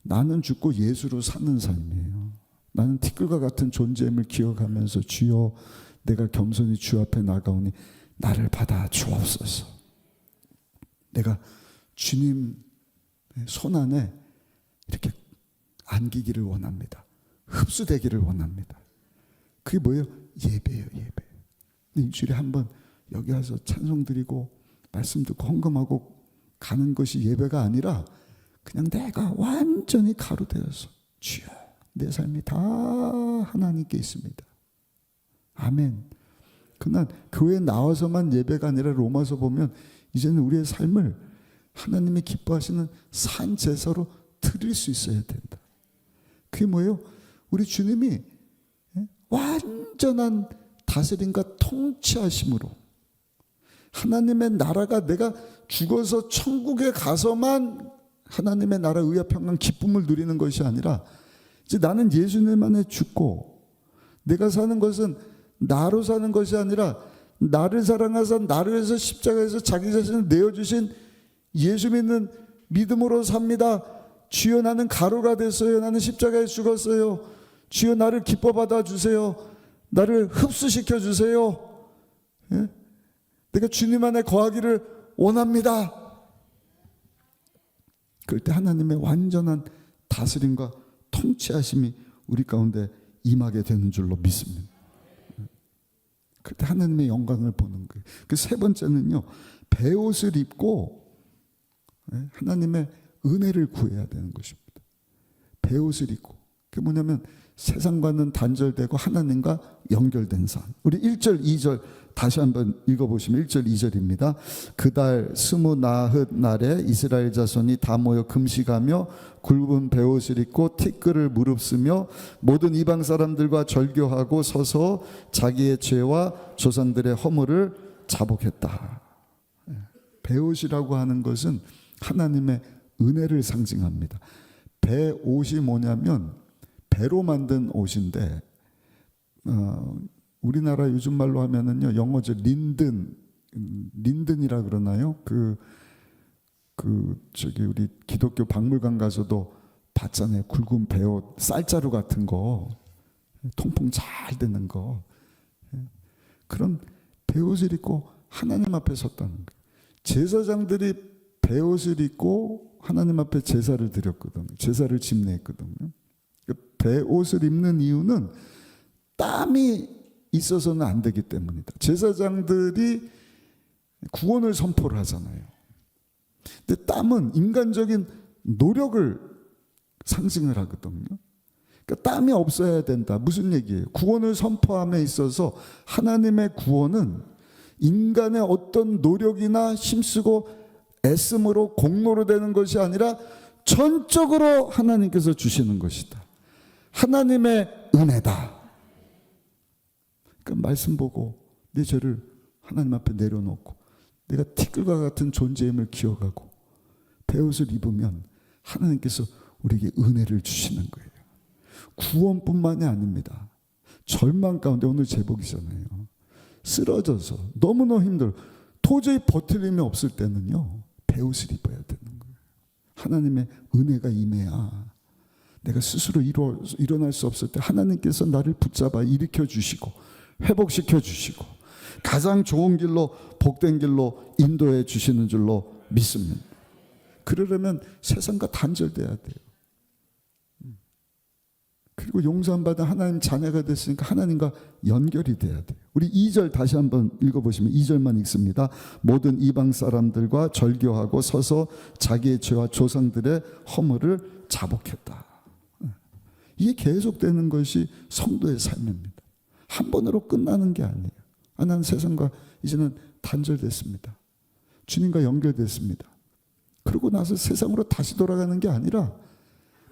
나는 죽고 예수로 사는 삶이에요. 나는 티끌과 같은 존재임을 기억하면서 주여 내가 겸손히 주 앞에 나가오니 나를 받아 주옵소서. 내가 주님 손 안에 이렇게 안기기를 원합니다. 흡수되기를 원합니다. 그게 뭐예요? 예배예요, 예배. 일주일에 한 번 여기 와서 찬송 드리고 말씀 듣고 헌금하고 가는 것이 예배가 아니라 그냥 내가 완전히 가루 되어서 주여 내 삶이 다 하나님께 있습니다. 아멘. 그날 교회에 나와서만 예배가 아니라 로마서 보면 이제는 우리의 삶을 하나님이 기뻐하시는 산 제사로 드릴 수 있어야 된다. 그게 뭐예요? 우리 주님이 완전한 다스림과 통치하심으로 하나님의 나라가 내가 죽어서 천국에 가서만 하나님의 나라 의와 평강 기쁨을 누리는 것이 아니라 이제 나는 예수님 안에 죽고 내가 사는 것은 나로 사는 것이 아니라 나를 사랑하사 나를 위해서 십자가에서 자기 자신을 내어주신 예수 믿는 믿음으로 삽니다. 주여 나는 가루가 됐어요. 나는 십자가에 죽었어요. 주여 나를 기뻐 받아주세요. 나를 흡수시켜 주세요. 예? 내가 주님 안에 거하기를 원합니다. 그럴 때 하나님의 완전한 다스림과 통치하심이 우리 가운데 임하게 되는 줄로 믿습니다. 그럴 때 하나님의 영광을 보는 거예요. 그 세 번째는요, 베옷을 입고 하나님의 은혜를 구해야 되는 것입니다. 베옷을 입고. 그게 뭐냐면 세상과는 단절되고 하나님과 연결된 삶. 우리 1절 2절 다시 한번 읽어보시면 1절 2절입니다. 그달 29 날에 이스라엘 자손이 다 모여 금식하며 굵은 베옷을 입고 티끌을 무릅쓰며 모든 이방 사람들과 절교하고 서서 자기의 죄와 조상들의 허물을 자복했다. 베옷이라고 하는 것은 하나님의 은혜를 상징합니다. 베옷이 뭐냐면 배로 만든 옷인데 우리나라 요즘 말로 하면은요 영어죠 린든이라 그러나요? 저기 우리 기독교 박물관 가서도 봤잖아요. 굵은 베옷 쌀자루 같은 거 통풍 잘 되는 거 그런 베옷을 입고 하나님 앞에 섰다는 거예요. 제사장들이 베옷을 입고 하나님 앞에 제사를 드렸거든요. 제사를 집례했거든요. 베옷을 입는 이유는 땀이 있어서는 안 되기 때문이다. 제사장들이 구원을 선포를 하잖아요. 근데 땀은 인간적인 노력을 상징을 하거든요. 그러니까 땀이 없어야 된다. 무슨 얘기예요? 구원을 선포함에 있어서 하나님의 구원은 인간의 어떤 노력이나 힘쓰고 애씀으로 공로로 되는 것이 아니라 전적으로 하나님께서 주시는 것이다. 하나님의 은혜다. 그러니까 말씀 보고 내 죄를 하나님 앞에 내려놓고 내가 티끌과 같은 존재임을 기억하고 베옷을 입으면 하나님께서 우리에게 은혜를 주시는 거예요. 구원뿐만이 아닙니다. 절망 가운데 오늘 제복이잖아요. 쓰러져서 너무너무 힘들어 도저히 버틸 힘이 없을 때는요, 베옷을 입어야 되는 거예요. 하나님의 은혜가 임해야 내가 스스로 일어날 수 없을 때 하나님께서 나를 붙잡아 일으켜 주시고 회복시켜 주시고 가장 좋은 길로 복된 길로 인도해 주시는 줄로 믿습니다. 그러려면 세상과 단절돼야 돼요. 그리고 용서받은 하나님 자녀가 됐으니까 하나님과 연결이 돼야 돼요. 우리 2절 다시 한번 읽어보시면 2절만 읽습니다. 모든 이방 사람들과 절교하고 서서 자기의 죄와 조상들의 허물을 자복했다. 이게 계속되는 것이 성도의 삶입니다. 한 번으로 끝나는 게 아니에요. 나는 세상과 이제는 단절됐습니다. 주님과 연결됐습니다. 그러고 나서 세상으로 다시 돌아가는 게 아니라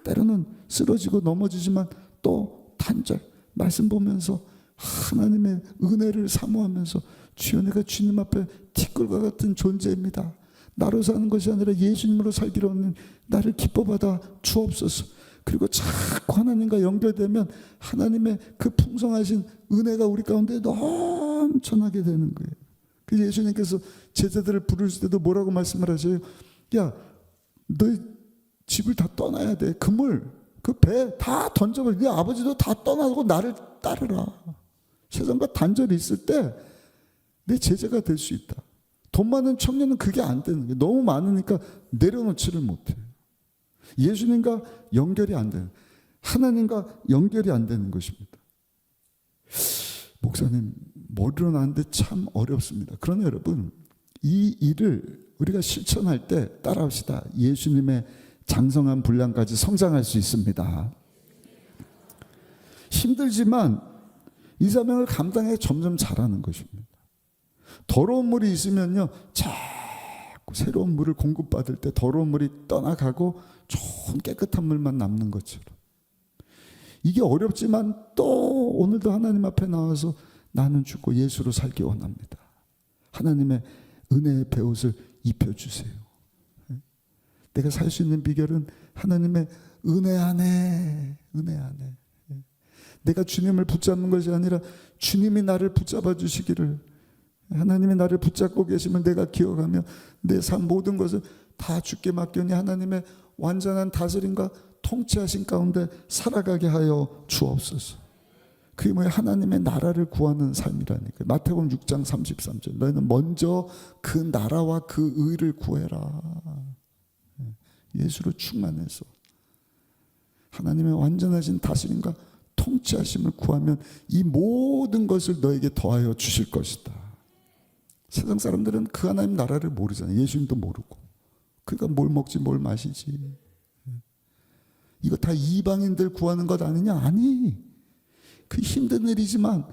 때로는 쓰러지고 넘어지지만 또 단절, 말씀 보면서 하나님의 은혜를 사모하면서 주여 내가 주님 앞에 티끌과 같은 존재입니다. 나로 사는 것이 아니라 예수님으로 살기로 하는 나를 기뻐받아 주옵소서. 그리고 자꾸 하나님과 연결되면 하나님의 그 풍성하신 은혜가 우리 가운데 넘쳐나게 되는 거예요. 그래서 예수님께서 제자들을 부르실 때도 뭐라고 말씀을 하세요? 야, 너희 집을 다 떠나야 돼. 그물, 그 배 다 던져버려. 네 아버지도 다 떠나고 나를 따르라. 세상과 단절이 있을 때 내 제자가 될 수 있다. 돈 많은 청년은 그게 안 되는 거예요. 너무 많으니까 내려놓지를 못해. 예수님과 연결이 안 되는, 하나님과 연결이 안 되는 것입니다. 목사님, 머리로 나는데 참 어렵습니다. 그러나 여러분, 이 일을 우리가 실천할 때 따라합시다. 예수님의 장성한 분량까지 성장할 수 있습니다. 힘들지만 이 사명을 감당해 점점 잘하는 것입니다. 더러운 물이 있으면요, 자꾸 새로운 물을 공급받을 때 더러운 물이 떠나가고 좋은 깨끗한 물만 남는 것처럼. 이게 어렵지만 또 오늘도 하나님 앞에 나와서 나는 죽고 예수로 살기 원합니다. 하나님의 은혜의 베옷을 입혀주세요. 내가 살 수 있는 비결은 하나님의 은혜 안에, 은혜 안에. 내가 주님을 붙잡는 것이 아니라 주님이 나를 붙잡아 주시기를, 하나님이 나를 붙잡고 계시면 내가 기억하며 내 삶 모든 것을 다 주께 맡겨니 하나님의 완전한 다스림과 통치하신 가운데 살아가게 하여 주옵소서. 그게 뭐예요? 하나님의 나라를 구하는 삶이라니까요. 마태복음 6장 33절. 너희는 먼저 그 나라와 그 의를 구해라. 예수로 충만해서 하나님의 완전하신 다스림과 통치하심을 구하면 이 모든 것을 너에게 더하여 주실 것이다. 세상 사람들은 그 하나님 나라를 모르잖아요. 예수님도 모르고. 그러니까 뭘 먹지 뭘 마시지. 이거 다 이방인들 구하는 것 아니냐? 아니. 그 힘든 일이지만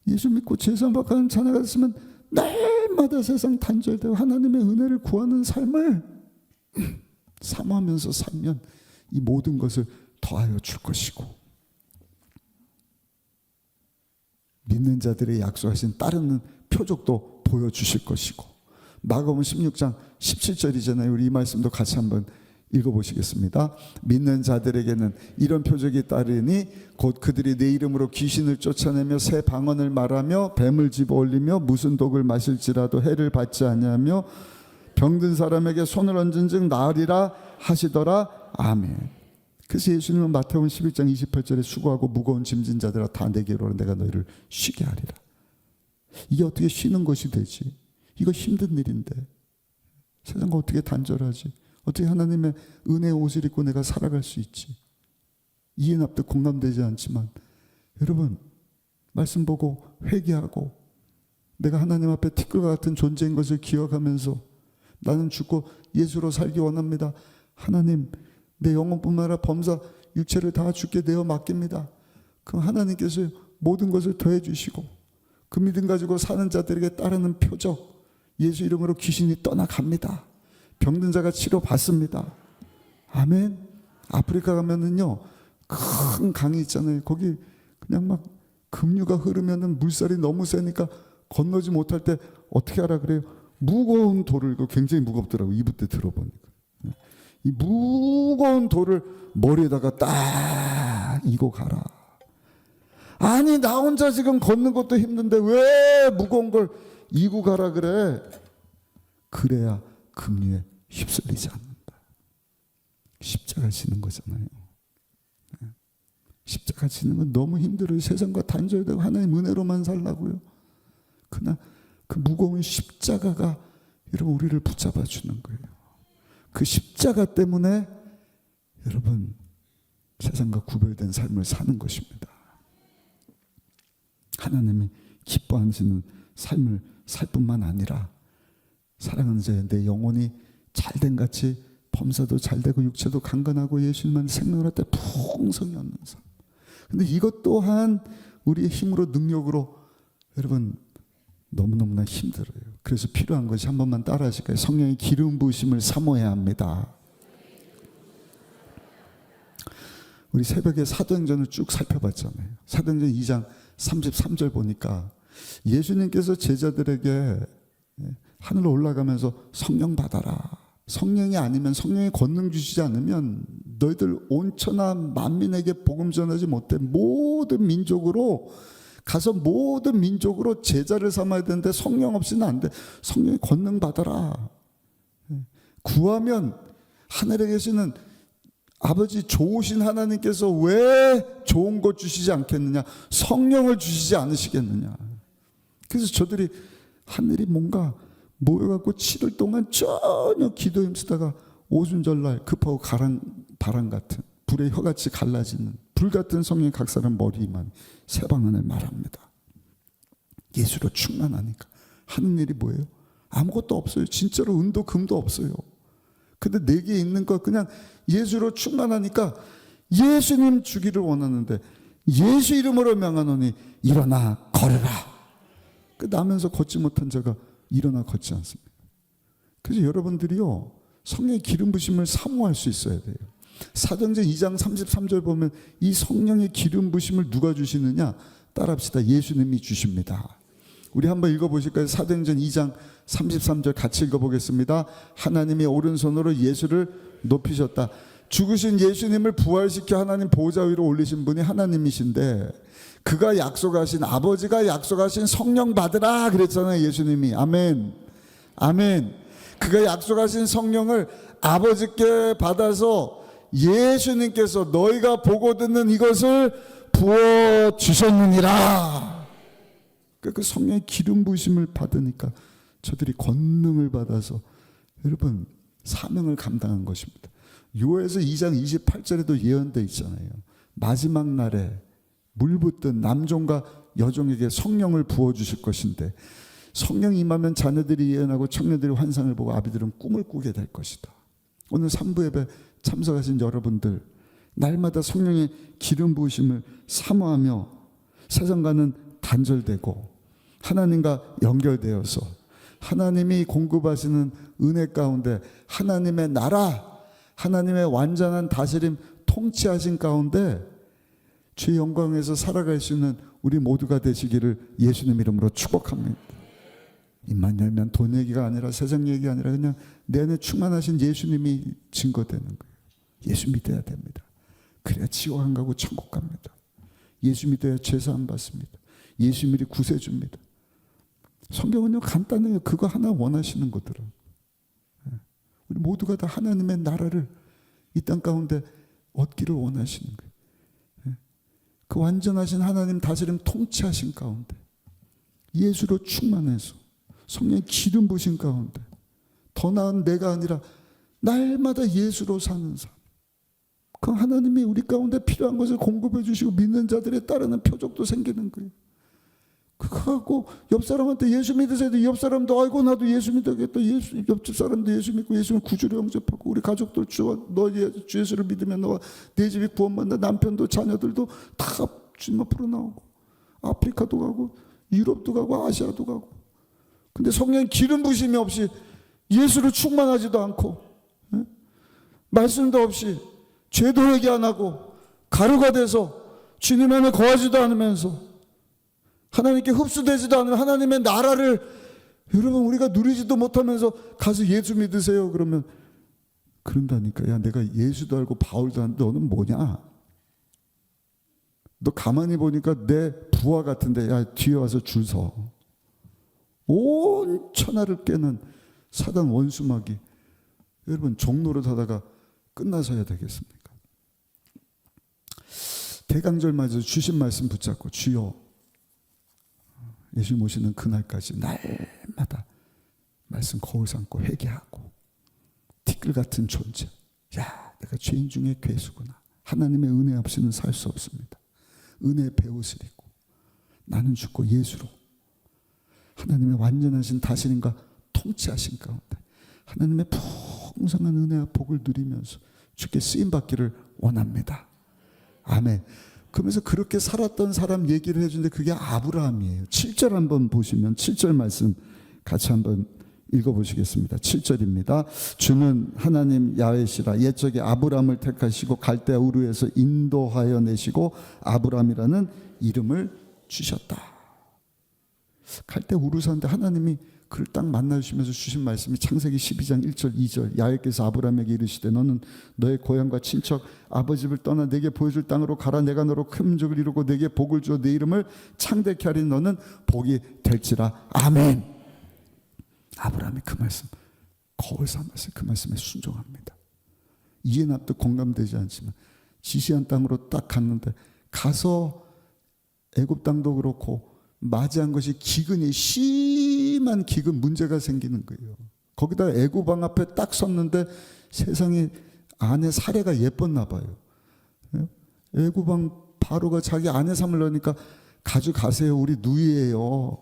예수 믿고 죄 사함받고 자녀가 됐으면 날마다 세상 단절되고 하나님의 은혜를 구하는 삶을 사모하면서 살면 이 모든 것을 더하여 줄 것이고, 믿는 자들의 약속하신 따르는 표적도 보여주실 것이고. 마가복음 16장 17절이잖아요. 우리 이 말씀도 같이 한번 읽어보시겠습니다. 믿는 자들에게는 이런 표적이 따르니 곧 그들이 내 이름으로 귀신을 쫓아내며 새 방언을 말하며 뱀을 집어올리며 무슨 독을 마실지라도 해를 받지 아니하며 병든 사람에게 손을 얹은 즉 나으리라 하시더라. 아멘. 그래서 예수님은 마태복음 11장 28절에 수고하고 무거운 짐진 자들아 다 내게로 오라 내가 너희를 쉬게 하리라. 이게 어떻게 쉬는 것이 되지? 이거 힘든 일인데 세상과 어떻게 단절하지? 어떻게 하나님의 은혜의 옷을 입고 내가 살아갈 수 있지? 이해 납득 공감되지 않지만 여러분 말씀 보고 회개하고 내가 하나님 앞에 티끌과 같은 존재인 것을 기억하면서 나는 죽고 예수로 살기 원합니다. 하나님 내 영혼뿐만 아니라 범사 육체를 다 주께 내어 맡깁니다. 그럼 하나님께서 모든 것을 더해 주시고 그 믿음 가지고 사는 자들에게 따르는 표적 예수 이름으로 귀신이 떠나갑니다. 병든 자가 치료받습니다. 아멘. 아프리카 가면은요 큰 강이 있잖아요. 거기 그냥 막 급류가 흐르면은 물살이 너무 세니까 건너지 못할 때 어떻게 하라 그래요? 무거운 돌을, 이거 굉장히 무겁더라고요. 이부 때 들어보니까. 이 무거운 돌을 머리에다가 딱 이고 가라. 아니 나 혼자 지금 걷는 것도 힘든데 왜 무거운 걸 이고 가라 그래? 그래야 급류에 휩쓸리지 않는다. 십자가 지는 거잖아요. 십자가 지는 건 너무 힘들어요. 세상과 단절되고 하나님 은혜로만 살라고요. 그러나 그 무거운 십자가가 여러분 우리를 붙잡아 주는 거예요. 그 십자가 때문에 여러분 세상과 구별된 삶을 사는 것입니다. 하나님이 기뻐하시는 삶을 살 뿐만 아니라 사랑하는 자여 내 영혼이 잘된 같이 범사도 잘되고 육체도 강건하고 예수님만 생명을 할 때 풍성히 얻는 삶. 근데 이것 또한 우리의 힘으로 능력으로 여러분 너무너무나 힘들어요. 그래서 필요한 것이 한 번만 따라 하실까요? 성령의 기름 부으심을 사모해야 합니다. 우리 새벽에 사도행전을 쭉 살펴봤잖아요. 사도행전 2장 33절 보니까 예수님께서 제자들에게 하늘로 올라가면서 성령 받아라. 성령이 아니면 성령의 권능 주시지 않으면 너희들 온 천하 만민에게 복음 전하지 못해. 모든 민족으로 가서 모든 민족으로 제자를 삼아야 되는데 성령 없이는 안 돼. 성령의 권능 받아라. 구하면 하늘에 계시는 아버지 좋으신 하나님께서 왜 좋은 것 주시지 않겠느냐? 성령을 주시지 않으시겠느냐? 그래서 저들이 하늘이 뭔가 모여갖고 7일 동안 전혀 기도 힘쓰다가 오순절날 급하고 바람 같은 불의 혀같이 갈라지는 불같은 성령의 각사는 머리만 새 방언을 말합니다. 예수로 충만하니까 하는 일이 뭐예요? 아무것도 없어요. 진짜로 은도 금도 없어요. 근데 내게 있는 거 그냥 예수로 충만하니까 예수님 주기를 원하는데 예수 이름으로 명하노니 일어나 걸으라. 나면서 걷지 못한 자가 일어나 걷지 않습니다. 그래서 여러분들이요 성령의 기름 부심을 사모할 수 있어야 돼요. 사도행전 2장 33절 보면 이 성령의 기름 부심을 누가 주시느냐? 따라합시다. 예수님이 주십니다. 우리 한번 읽어보실까요? 사도행전 2장 33절 같이 읽어보겠습니다. 하나님이 오른손으로 예수를 높이셨다. 죽으신 예수님을 부활시켜 하나님 보좌 위로 올리신 분이 하나님이신데 그가 약속하신 아버지가 약속하신 성령 받으라 그랬잖아요. 예수님이. 아멘. 아멘. 그가 약속하신 성령을 아버지께 받아서 예수님께서 너희가 보고 듣는 이것을 부어주셨느니라. 그 성령의 기름 부으심을 받으니까 저들이 권능을 받아서 여러분 사명을 감당한 것입니다. 요에서 2장 28절에도 예언되어 있잖아요. 마지막 날에 물붙든 남종과 여종에게 성령을 부어주실 것인데 성령이 임하면 자녀들이 예언하고 청년들이 환상을 보고 아비들은 꿈을 꾸게 될 것이다. 오늘 3부 예배 참석하신 여러분들 날마다 성령의 기름 부으심을 사모하며 세상과는 단절되고 하나님과 연결되어서 하나님이 공급하시는 은혜 가운데 하나님의 나라 하나님의 완전한 다스림 통치하신 가운데 주의 영광에서 살아갈 수 있는 우리 모두가 되시기를 예수님 이름으로 축복합니다. 입만 열면 돈 얘기가 아니라 세상 얘기가 아니라 그냥 내 안에 충만하신 예수님이 증거되는 거예요. 예수 믿어야 됩니다. 그래야 지옥 안 가고 천국 갑니다. 예수 믿어야 죄사함 받습니다. 예수 믿이 구세 줍니다. 성경은요 간단해요. 그거 하나 원하시는 거더라고요. 우리 모두가 다 하나님의 나라를 이 땅 가운데 얻기를 원하시는 거예요. 그 완전하신 하나님 다스림 통치하신 가운데 예수로 충만해서 성령의 기름 부신 가운데 더 나은 내가 아니라 날마다 예수로 사는 삶. 그 하나님이 우리 가운데 필요한 것을 공급해 주시고 믿는 자들에 따르는 표적도 생기는 거예요. 그거 갖고 옆 사람한테 예수 믿으세요. 옆 사람도 아이고 나도 예수 믿어야겠다. 옆집 사람도 예수 믿고 예수를 구주로 영접하고 우리 가족들 주 예수를 믿으면 너와 내 집이 구원받는다. 남편도 자녀들도 다 주님 앞으로 나오고 아프리카도 가고 유럽도 가고 아시아도 가고. 근데 성령 기름 부심이 없이 예수로 충만하지도 않고 말씀도 없이 죄도 회개 안 하고 가루가 돼서 주님 안에 거하지도 않으면서 하나님께 흡수되지도 않으면 하나님의 나라를 여러분 우리가 누리지도 못하면서 가서 예수 믿으세요 그러면 그런다니까. 야 내가 예수도 알고 바울도 하는데 너는 뭐냐? 너 가만히 보니까 내 부하 같은데 야 뒤에 와서 줄 서. 온 천하를 깨는 사단 원수마귀. 여러분 종노릇 하다가 끝나서야 되겠습니까? 대강절 맞아서 주신 말씀 붙잡고 주여 예수 모시는 그날까지 날마다 말씀 거울 삼고 회개하고 티끌 같은 존재. 야 내가 죄인 중에 괴수구나. 하나님의 은혜 없이는 살 수 없습니다. 은혜의 배옷을 입고 나는 죽고 예수로 하나님의 완전하신 다스림과 통치하신 가운데 하나님의 풍성한 은혜와 복을 누리면서 주께 쓰임받기를 원합니다. 아멘. 그러면서 그렇게 살았던 사람 얘기를 해주는데 그게 아브라함이에요. 7절 한번 보시면 7절 말씀 같이 한번 읽어보시겠습니다. 7절입니다. 주는 하나님 야훼시라 옛적에 아브라함을 택하시고 갈대아 우르에서 인도하여 내시고 아브라함이라는 이름을 주셨다. 갈대아 우르 사는데 하나님이 그를 딱 만나주시면서 주신 말씀이 창세기 12장 1절 2절 야훼께서 아브라함에게 이르시되 너는 너의 고향과 친척 아버지 집을 떠나 내게 보여줄 땅으로 가라. 내가 너로 큰 민족을 이루고 내게 복을 주어 내 이름을 창대케 하리니 너는 복이 될지라. 아멘. 아브라함이 그 말씀 거울 삼아서 그 말씀에 순종합니다. 이해 납득 공감되지 않지만 지시한 땅으로 딱 갔는데 가서 애굽 땅도 그렇고 맞이한 것이 기근이 심한 기근 문제가 생기는 거예요. 거기다 애굽 왕 앞에 딱 섰는데 세상에 아내 사례가 예뻤나 봐요. 애굽 왕 바로가 자기 아내 삼으려니까 가져가세요. 우리 누이예요.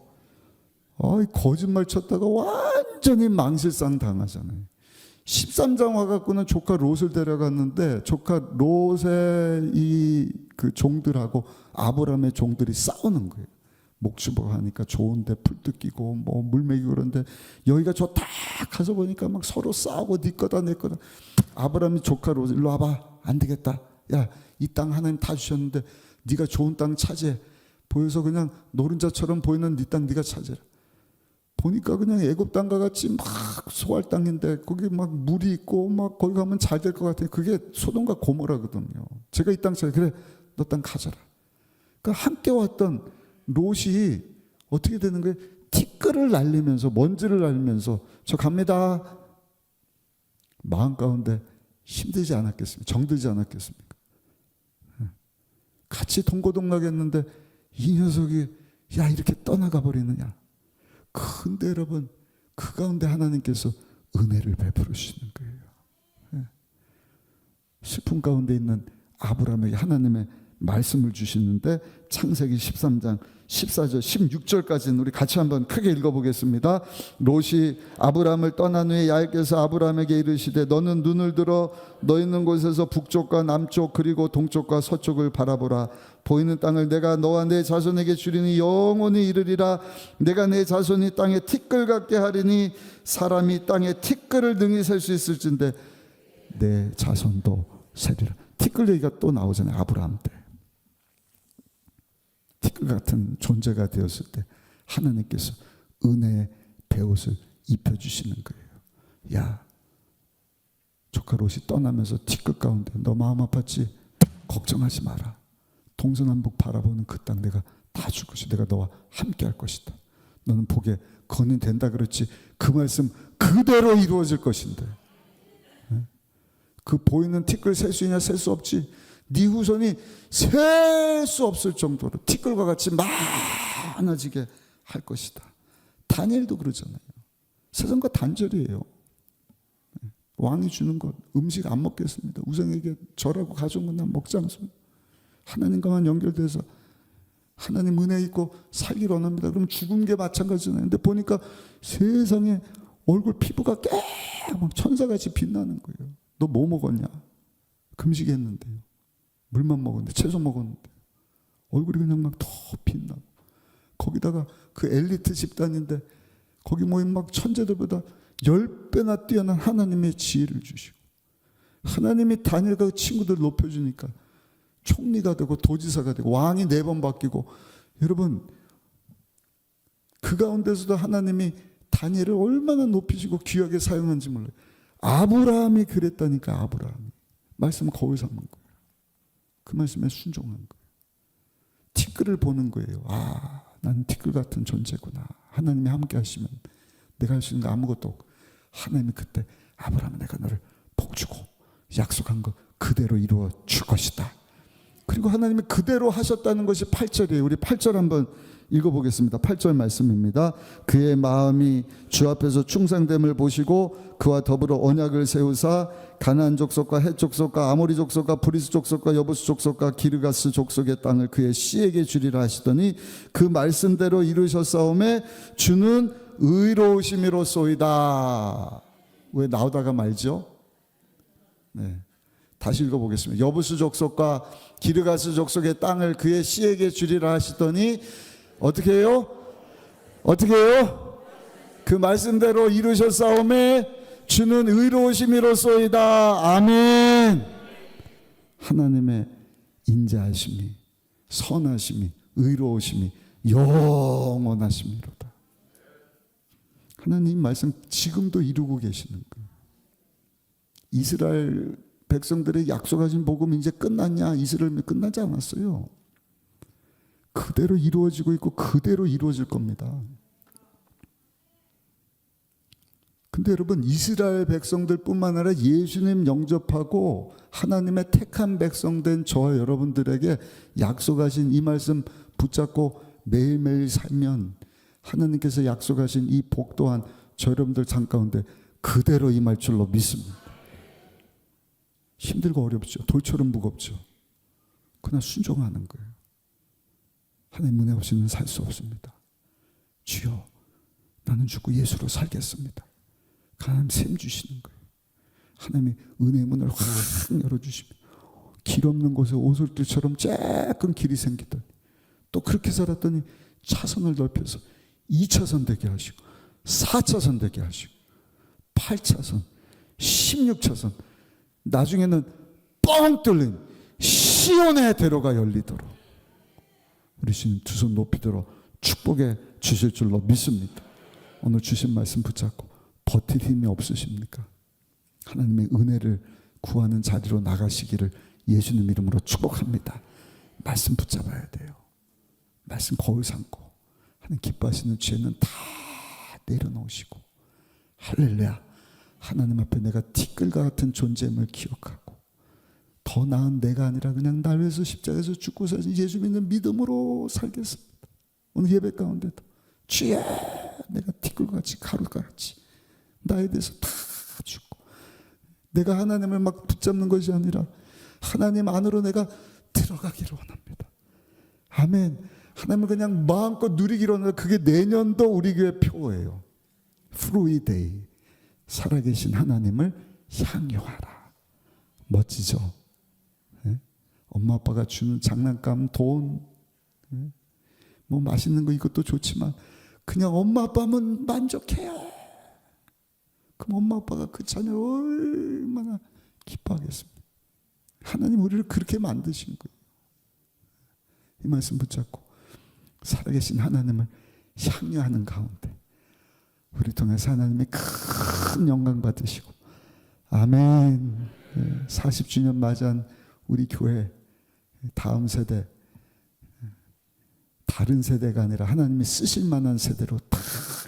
거짓말 쳤다가 완전히 망실상 당하잖아요. 13장 와갖고는 조카 롯을 데려갔는데 조카 롯의 그 종들하고 아브라함의 종들이 싸우는 거예요. 목주보가 하니까 좋은데 풀 뜯기고 뭐 물 먹이고 그런데 여기가 저 다 가서 보니까 막 서로 싸우고 네 거다 내 거다. 아브라함이 조카 롯 일로 와봐. 안 되겠다. 야, 이 땅 하나님 다 주셨는데 네가 좋은 땅 차지해. 보여서 그냥 노른자처럼 보이는 네 땅 네가 차지해라. 보니까 그냥 애굽 땅과 같이 막 소할 땅인데 거기 막 물이 있고 막 거기 가면 잘 될 것 같아요. 그게 소돔과 고모라거든요. 제가 이 땅 차지. 그래 너 땅 가져라. 그러니까 함께 왔던 롯이 어떻게 되는 거예요? 티끌을 날리면서 먼지를 날리면서 저 갑니다. 마음 가운데 힘들지 않았겠습니까? 정들지 않았겠습니까? 같이 동고동락했는데 이 녀석이 야 이렇게 떠나가 버리느냐. 근데 여러분 그 가운데 하나님께서 은혜를 베풀으시는 거예요. 슬픔 가운데 있는 아브라함에게 하나님의 말씀을 주시는데 창세기 13장 14절 16절까지는 우리 같이 한번 크게 읽어보겠습니다. 롯이 아브라함을 떠난 후에 야훼께서 아브라함에게 이르시되 너는 눈을 들어 너 있는 곳에서 북쪽과 남쪽 그리고 동쪽과 서쪽을 바라보라. 보이는 땅을 내가 너와 내 자손에게 주리니 영원히 이르리라. 내가 내 자손이 땅에 티끌 같게 하리니 사람이 땅에 티끌을 능히 셀 수 있을진데 내 자손도 세리라. 티끌 얘기가 또 나오잖아요. 아브라함 때 티끌 같은 존재가 되었을 때 하나님께서 은혜의 베옷을 입혀주시는 거예요. 야 조카 롯이 떠나면서 티끌 가운데 너 마음 아팠지? 걱정하지 마라. 동서남북 바라보는 그 땅 내가 다 줄 것이 내가 너와 함께 할 것이다. 너는 복에 건이 된다 그렇지 그 말씀 그대로 이루어질 것인데 그 보이는 티끌 셀 수 있냐? 셀 수 없지. 네 후손이 셀 수 없을 정도로 티끌과 같이 많아지게 할 것이다. 다니엘도 그러잖아요. 세상과 단절이에요. 왕이 주는 것 음식 안 먹겠습니다. 우상에게 절하고 가져온 건 난 먹지 않습니다. 하나님과만 연결돼서 하나님 은혜 있고 살기를 원합니다. 그럼 죽은 게 마찬가지잖아요. 근데 보니까 세상에 얼굴 피부가 막 천사같이 빛나는 거예요. 너 뭐 먹었냐? 금식했는데요. 물만 먹었는데, 채소 먹었는데 얼굴이 그냥 막 더 빛나고, 거기다가 그 엘리트 집단인데 거기 모인 막 천재들보다 10배나 뛰어난 하나님의 지혜를 주시고, 하나님이 다니엘과 그 친구들 높여주니까 총리가 되고 도지사가 되고 왕이 4번 바뀌고, 여러분 그 가운데서도 하나님이 다니엘을 얼마나 높이시고 귀하게 사용한지 몰라요. 아브라함이 그랬다니까. 아브라함이 말씀을 거울 삼은 거예요. 그 말씀에 순종한 거예요. 티끌을 보는 거예요. 아, 나는 티끌 같은 존재구나. 하나님이 함께 하시면 내가 할 수 있는 거 아무것도 없고, 하나님이 그때 아브라함아, 내가 너를 복주고 약속한 거 그대로 이루어 줄 것이다. 그리고 하나님이 그대로 하셨다는 것이 8절이에요. 우리 8절 한번 읽어보겠습니다. 8절 말씀입니다. 그의 마음이 주 앞에서 충성됨을 보시고 그와 더불어 언약을 세우사 가나안 족속과 헷 족속과 아모리 족속과 브리스 족속과 여부스 족속과 기르가스 족속의 땅을 그의 씨에게 주리라 하시더니 그 말씀대로 이루셨사오매 주는 의로우심이로소이다. 왜 나오다가 말죠? 네. 다시 읽어보겠습니다. 여부스 족속과 기르가스 족속의 땅을 그의 씨에게 주리라 하시더니 어떻게 해요? 어떻게 해요? 그 말씀대로 이루셨사오매 주는 의로우심이로소이다. 아멘. 하나님의 인자하심이, 선하심이, 의로우심이 영원하심이로다. 하나님 말씀 지금도 이루고 계시는 거예요. 이스라엘 백성들의 약속하신 복음 이제 끝났냐? 이스라엘이 끝나지 않았어요. 그대로 이루어지고 있고 그대로 이루어질 겁니다. 근데 여러분, 이스라엘 백성들뿐만 아니라 예수님 영접하고 하나님의 택한 백성된 저와 여러분들에게 약속하신 이 말씀 붙잡고 매일매일 살면 하나님께서 약속하신 이 복 또한 저 여러분들 삶 가운데 그대로 임할 줄로 믿습니다. 힘들고 어렵죠. 돌처럼 무겁죠. 그러나 순종하는 거예요. 하나님 은혜 없이는 살 수 없습니다. 주여, 나는 죽고 예수로 살겠습니다. 하나님 샘 주시는 거예요. 하나님이 은혜의 문을 확 열어주시면 길 없는 곳에 오솔길처럼 쬐끔 길이 생기더니 또 그렇게 살았더니 차선을 넓혀서 2차선 되게 하시고 4차선 되게 하시고 8차선 16차선 나중에는 뻥 뚫린 시온의 대로가 열리도록 우리 주님 두 손 높이 들어 축복해 주실 줄로 믿습니다. 오늘 주신 말씀 붙잡고 버틸 힘이 없으십니까? 하나님의 은혜를 구하는 자리로 나가시기를 예수님 이름으로 축복합니다. 말씀 붙잡아야 돼요. 말씀 거울 삼고 하나님 기뻐하시는 죄는 다 내려놓으시고 할렐루야. 하나님 앞에 내가 티끌과 같은 존재임을 기억하고 더 나은 내가 아니라 그냥 날 위해서 십자가에서 죽고 사신 예수 믿는 믿음으로 살겠습니다. 오늘 예배 가운데도 주여, 내가 티끌같이 가루같이 나에 대해서 다 죽고 내가 하나님을 막 붙잡는 것이 아니라 하나님 안으로 내가 들어가기를 원합니다. 아멘. 하나님을 그냥 마음껏 누리기로 원합니다. 그게 내년도 우리 교회 표어예요. 프루이데이. 살아계신 하나님을 향유하라. 멋지죠? 네? 엄마 아빠가 주는 장난감, 돈, 네? 뭐 맛있는 거 이것도 좋지만 그냥 엄마 아빠면 만족해요. 그럼 엄마 아빠가 그 자녀를 얼마나 기뻐하겠습니까? 하나님 우리를 그렇게 만드신 거예요. 이 말씀 붙잡고 살아계신 하나님을 향유하는 가운데 우리 통해서 하나님의 큰 영광 받으시고 아멘. 40주년 맞이한 우리 교회 다음 세대, 다른 세대가 아니라 하나님이 쓰실 만한 세대로 다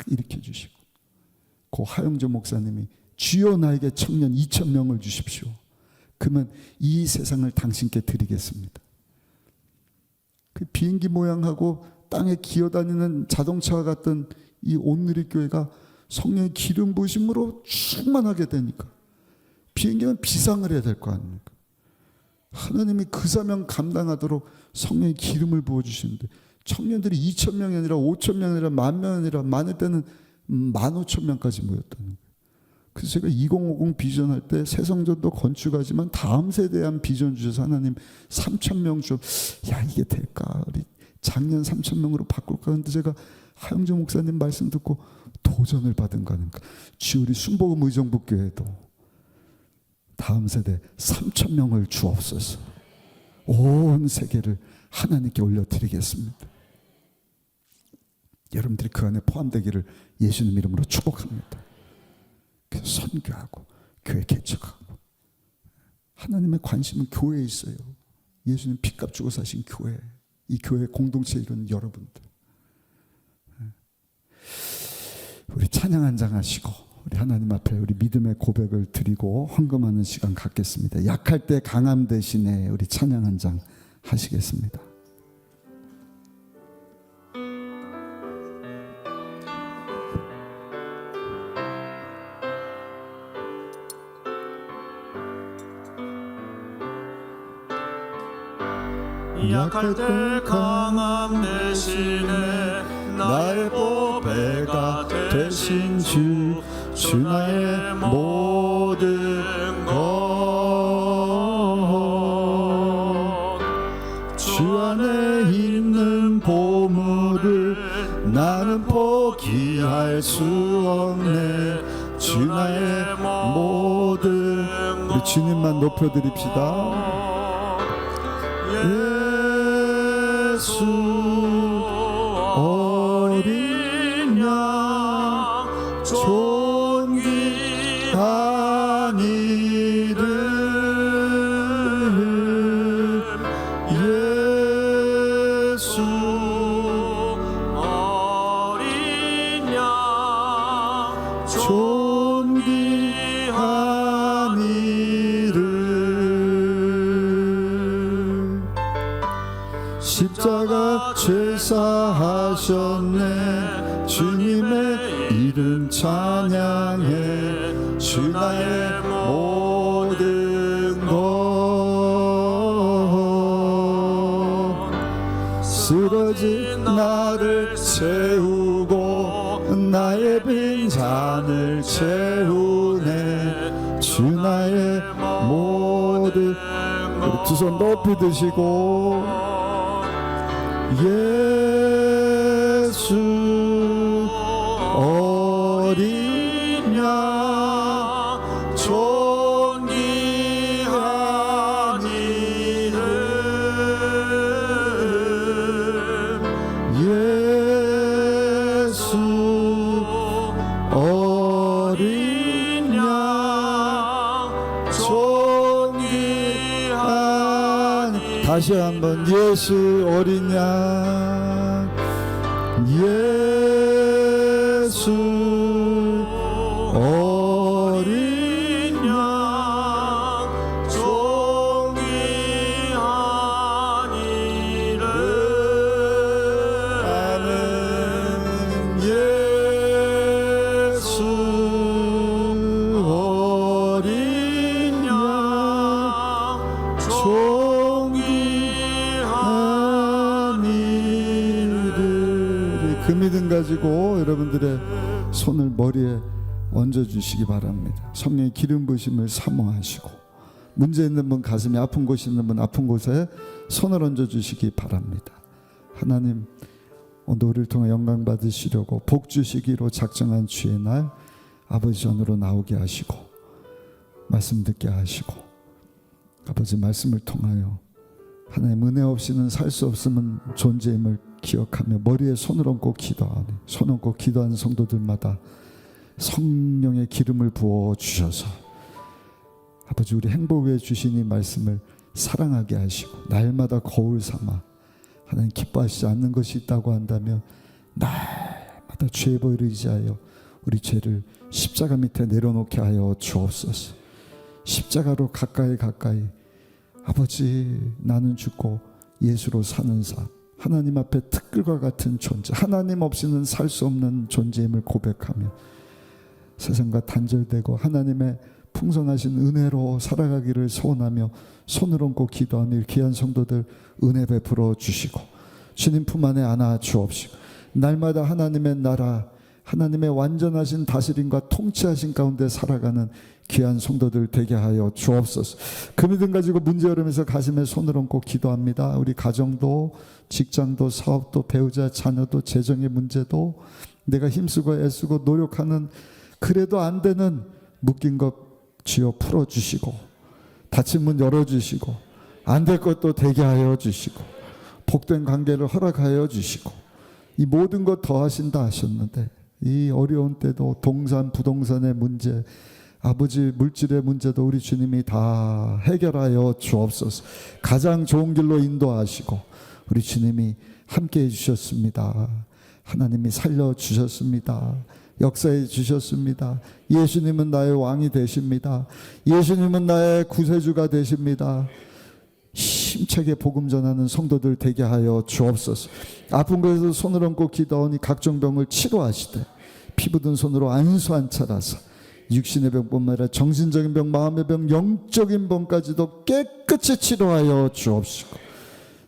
일으켜 주시고 고 하영조 목사님이 주여 나에게 청년 2,000명을 주십시오. 그러면 이 세상을 당신께 드리겠습니다. 그 비행기 모양하고 땅에 기어다니는 자동차와 같은 이 온누리교회가 성령의 기름 부으심으로 충만하게 되니까 비행기는 비상을 해야 될 거 아닙니까? 하나님이 그 사명 감당하도록 성령의 기름을 부어주시는데 청년들이 2,000명이 아니라 5,000명이 아니라 10,000명이 아니라 많을 때는 15,000명까지 모였다는 거예요. 그래서 제가 2050 비전할 때 새성전도 건축하지만 다음 세대에 대한 비전 주셔서 하나님 3,000명 좀, 야 이게 될까? 우리 작년 3,000명으로 바꿀까? 근데 제가 하영조 목사님 말씀 듣고 도전을 받은 거 아닙니까? 주 우리 순복음 의정부교회도 다음 세대 3,000명을 주옵소서. 온 세계를 하나님께 올려드리겠습니다. 여러분들이 그 안에 포함되기를 예수님 이름으로 축복합니다. 그래서 선교하고 교회 개척하고 하나님의 관심은 교회에 있어요. 예수님 피값 주고 사신 교회, 이 교회 공동체에 이런 여러분들, 우리 찬양 한 장 하시고 우리 하나님 앞에 우리 믿음의 고백을 드리고 헌금하는 시간 갖겠습니다. 약할 때 강함 대신에 우리 찬양 한 장 하시겠습니다. 약할 때 강함 대신에 나의 보배가 되신 주 나의 모든 것 주 안에 있는 보물을 나는 포기할 수 없네 주 나의 모든 우리 주님만 높여드립시다. 예수 어린 양 존귀한 이름 예수 어린 양 존귀한 이름 십자가 죄사하셨네 주님의 이름 찬양해 주 나의 모든 것 쓰러진 나를 채우고 나의 빈잔을 채우네 주 나의 모든 우리 두 손 높이 드시고 예수 어린 양 존귀한 이름 예수 어린 양 존귀한 다시 한번 예수 어린 양 예수 어린 양 존귀한 이름 아멘 예수 어린 양 존귀한 이름 그 믿음 가지고 여러분들의 손을 머리에 얹어주시기 바랍니다. 성령의 기름 부으심을 사모하시고 문제 있는 분, 가슴이 아픈 곳이 있는 분 아픈 곳에 손을 얹어주시기 바랍니다. 하나님 오늘 우리를 통해 영광 받으시려고 복 주시기로 작정한 주의 날 아버지 전으로 나오게 하시고 말씀 듣게 하시고 아버지 말씀을 통하여 하나님 은혜 없이는 살 수 없음은 존재임을 기억하며 머리에 손을 얹고 기도하니 손 얹고 기도하는 성도들마다 성령의 기름을 부어 주셔서 아버지 우리 행복 위에 주신 이 말씀을 사랑하게 하시고 날마다 거울 삼아 하나님 기뻐하시지 않는 것이 있다고 한다면 날마다 죄의 보혈을 의지하여 우리 죄를 십자가 밑에 내려놓게 하여 주옵소서. 십자가로 가까이 아버지 나는 죽고 예수로 사는 삶 하나님 앞에 티끌과 같은 존재, 하나님 없이는 살 수 없는 존재임을 고백하며 세상과 단절되고 하나님의 풍성하신 은혜로 살아가기를 소원하며 손을 얹고 기도하며 귀한 성도들 은혜 베풀어 주시고 주님 품 안에 안아 주옵시고 날마다 하나님의 나라, 하나님의 완전하신 다스림과 통치하신 가운데 살아가는 귀한 성도들 되게 하여 주옵소서. 그 믿음 가지고 문제 열으면서 가슴에 손을 얹고 기도합니다. 우리 가정도 직장도 사업도 배우자 자녀도 재정의 문제도 내가 힘쓰고 애쓰고 노력하는 그래도 안 되는 묶인 것 주여 풀어주시고 닫힌 문 열어주시고 안 될 것도 되게 하여 주시고 복된 관계를 허락하여 주시고 이 모든 것 더하신다 하셨는데 이 어려운 때도 동산 부동산의 문제 아버지 물질의 문제도 우리 주님이 다 해결하여 주옵소서. 가장 좋은 길로 인도하시고 우리 주님이 함께해 주셨습니다. 하나님이 살려주셨습니다. 역사해 주셨습니다. 예수님은 나의 왕이 되십니다. 예수님은 나의 구세주가 되십니다. 힘차게 복음 전하는 성도들 되게 하여 주옵소서. 아픈 곳에서 손을 얹고 기도하니 각종 병을 치료하시되 피 묻은 손으로 안수 안 차라서 육신의 병뿐만 아니라 정신적인 병, 마음의 병, 영적인 병까지도 깨끗이 치료하여 주옵시고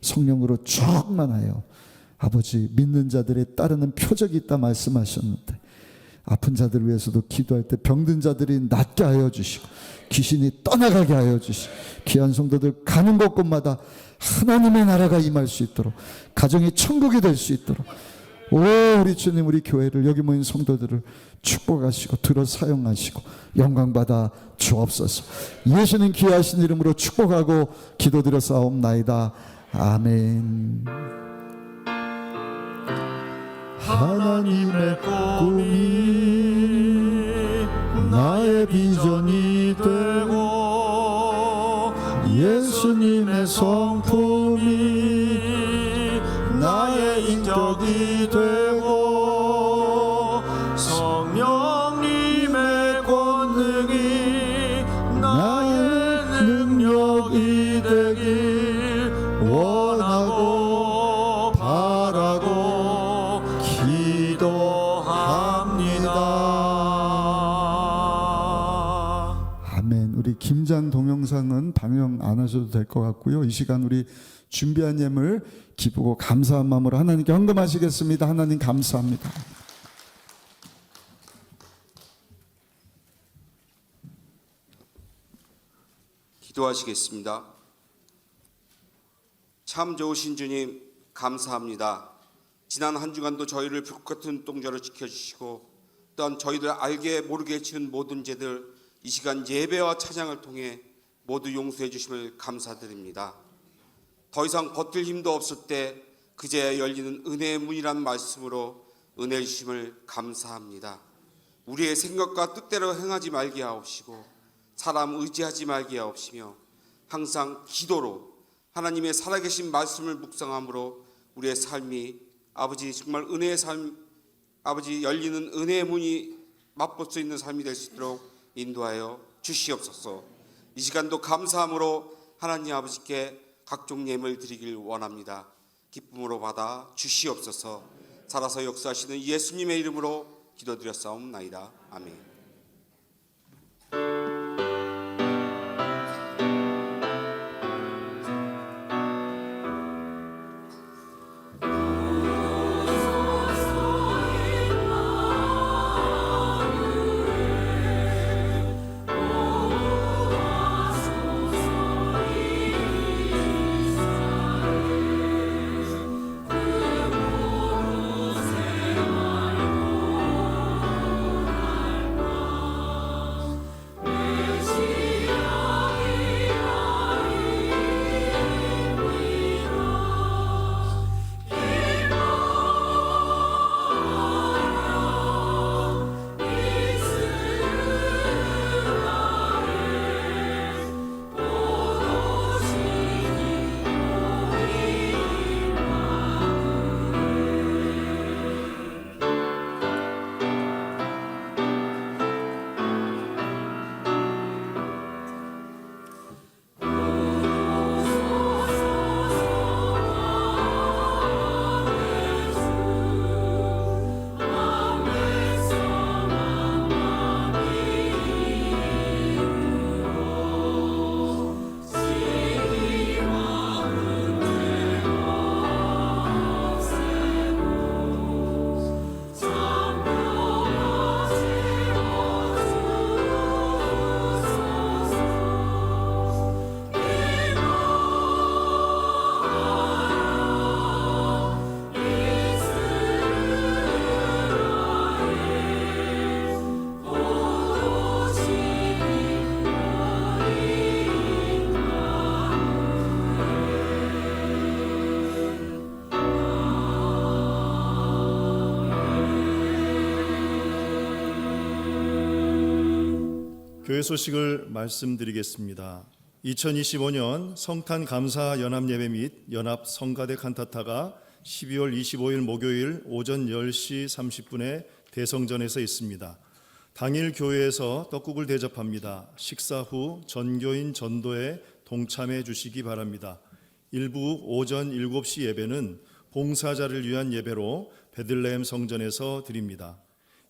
성령으로 충만하여 아버지 믿는 자들의 따르는 표적이 있다 말씀하셨는데 아픈 자들을 위해서도 기도할 때 병든 자들이 낫게 하여 주시고 귀신이 떠나가게 하여 주시고 귀한 성도들 가는 곳곳마다 하나님의 나라가 임할 수 있도록 가정이 천국이 될 수 있도록 오 우리 주님 우리 교회를 여기 모인 성도들을 축복하시고 들어 사용하시고 영광받아 주옵소서. 예수님 귀하신 이름으로 축복하고 기도드려 싸움나이다. 아멘. 하나님의 꿈이 나의 비전이 되고 예수님의 성품이 나의 인격이 되고 성령님의 권능이 나의 능력이 되길 원하고 바라고 기도합니다. 아멘. 우리 김장 동영상은 방영 안 하셔도 될 것 같고요. 이 시간 우리 준비한 예물 기쁘고 감사한 마음으로 하나님께 헌금하시겠습니다. 하나님 감사합니다. 기도하시겠습니다. 참 좋으신 주님 감사합니다. 지난 한 주간도 저희를 불꽃 같은 동자로 지켜주시고 또한 저희들 알게 모르게 지은 모든 죄들 이 시간 예배와 찬양을 통해 모두 용서해 주심을 감사드립니다. 더 이상 버틸 힘도 없을 때 그제야 열리는 은혜의 문이란 말씀으로 은혜 주심을 감사합니다. 우리의 생각과 뜻대로 행하지 말게 하옵시고 사람 의지하지 말게 하옵시며 항상 기도로 하나님의 살아계신 말씀을 묵상함으로 우리의 삶이 아버지 정말 은혜의 삶 아버지 열리는 은혜의 문이 맛볼 수 있는 삶이 될 수 있도록 인도하여 주시옵소서. 이 시간도 감사함으로 하나님 아버지께 각종 예물 드리길 원합니다. 기쁨으로 받아 주시옵소서. 살아서 역사하시는 예수님의 이름으로 기도드렸사옵나이다. 아멘. 교회 소식을 말씀드리겠습니다. 2025년 성탄 감사 연합 예배 및 연합 성가대 칸타타가 12월 25일 목요일 오전 10시 30분에 대성전에서 있습니다. 당일 교회에서 떡국을 대접합니다. 식사 후 전교인 전도에 동참해 주시기 바랍니다. 일부 오전 7시 예배는 봉사자를 위한 예배로 베들레헴 성전에서 드립니다.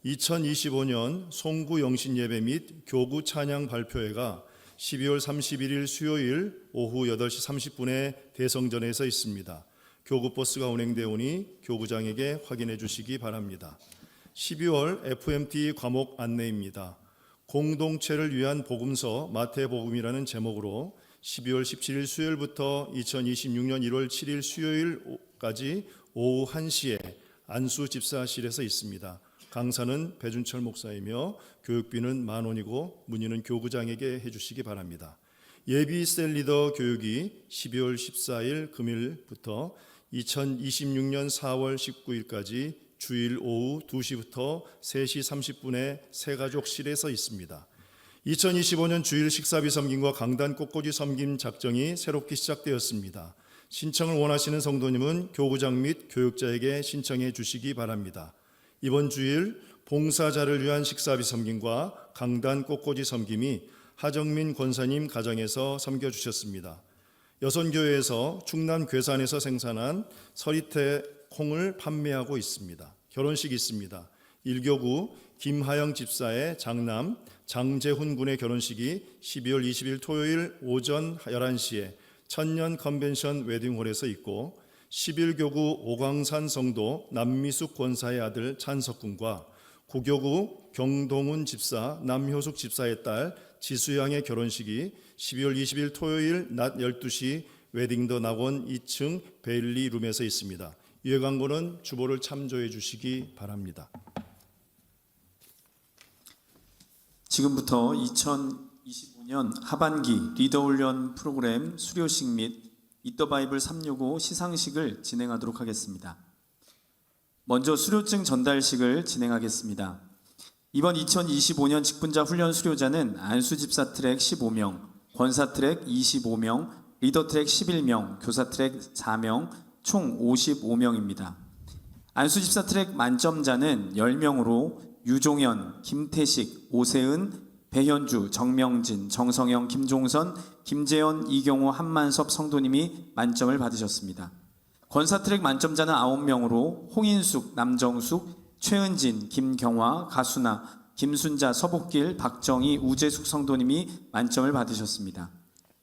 2025년 송구 영신 예배 및 교구 찬양 발표회가 12월 31일 수요일 오후 8시 30분에 대성전에서 있습니다. 교구버스가 운행되오니 교구장에게 확인해 주시기 바랍니다. 12월 FMT 과목 안내입니다. 공동체를 위한 복음서 마태복음이라는 제목으로 12월 17일 수요일부터 2026년 1월 7일 수요일까지 오후 1시에 안수 집사실에서 있습니다. 강사는 배준철 목사이며 교육비는 10,000원이고 문의는 교구장에게 해주시기 바랍니다. 예비 셀리더 교육이 12월 14일 금일부터 2026년 4월 19일까지 주일 오후 2시부터 3시 30분에 새가족실에서 있습니다. 2025년 주일 식사비 섬김과 강단 꽃꽂이 섬김 작정이 새롭게 시작되었습니다. 신청을 원하시는 성도님은 교구장 및 교육자에게 신청해 주시기 바랍니다. 이번 주일 봉사자를 위한 식사비 섬김과 강단 꽃꽂이 섬김이 하정민 권사님 가정에서 섬겨주셨습니다. 여선교회에서 충남 괴산에서 생산한 서리태 콩을 판매하고 있습니다. 결혼식이 있습니다. 1교구 김하영 집사의 장남 장재훈 군의 결혼식이 12월 20일 토요일 오전 11시에 천년 컨벤션 웨딩홀에서 있고 11교구 오광산 성도 남미숙 권사의 아들 찬석 군과 9교구 경동훈 집사 남효숙 집사의 딸 지수양의 결혼식이 12월 20일 토요일 낮 12시 웨딩더 낙원 2층 베일리 룸에서 있습니다. 이해 광고는 주보를 참조해 주시기 바랍니다. 지금부터 2025년 하반기 리더훈련 프로그램 수료식 및 이더 바이블 365 시상식을 진행하도록 하겠습니다. 먼저 수료증 전달식을 진행하겠습니다. 이번 2025년 직분자 훈련 수료자는 안수 집사 트랙 15명, 권사 트랙 25명, 리더 트랙 11명, 교사 트랙 4명, 총 55명입니다. 안수 집사 트랙 만점자는 10명으로 유종현, 김태식, 오세은, 배현주, 정명진, 정성영, 김종선, 김재현, 이경호, 한만섭 성도님이 만점을 받으셨습니다. 권사 트랙 만점자는 9명으로 홍인숙, 남정숙, 최은진, 김경화, 가수나, 김순자, 서복길, 박정희, 우재숙 성도님이 만점을 받으셨습니다.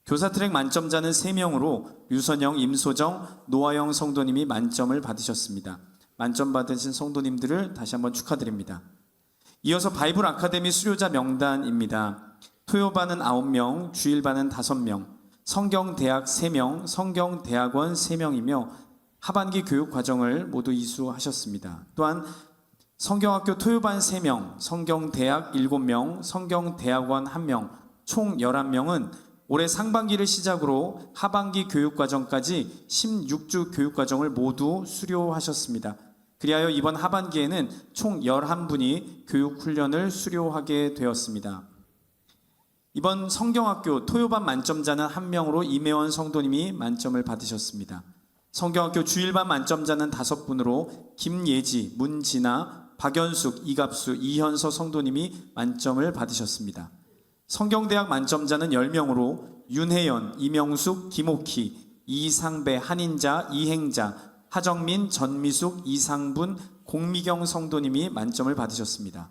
교사 트랙 만점자는 3명으로 유선영, 임소정, 노아영 성도님이 만점을 받으셨습니다. 만점 받으신 성도님들을 다시 한번 축하드립니다. 이어서 바이블 아카데미 수료자 명단입니다. 토요반은 9명, 주일반은 5명, 성경대학 3명, 성경대학원 3명이며 하반기 교육 과정을 모두 이수하셨습니다. 또한 성경학교 토요반 3명, 성경대학 7명, 성경대학원 1명, 총 11명은 올해 상반기를 시작으로 하반기 교육 과정까지 16주 교육 과정을 모두 수료하셨습니다. 그리하여 이번 하반기에는 총 11분이 교육훈련을 수료하게 되었습니다. 이번 성경학교 토요반 만점자는 1명으로 임혜원 성도님이 만점을 받으셨습니다. 성경학교 주일반 만점자는 5분으로 김예지, 문진아, 박연숙, 이갑수, 이현서 성도님이 만점을 받으셨습니다. 성경대학 만점자는 10명으로 윤혜연, 이명숙, 김옥희, 이상배, 한인자, 이행자, 하정민, 전미숙, 이상분, 공미경 성도님이 만점을 받으셨습니다.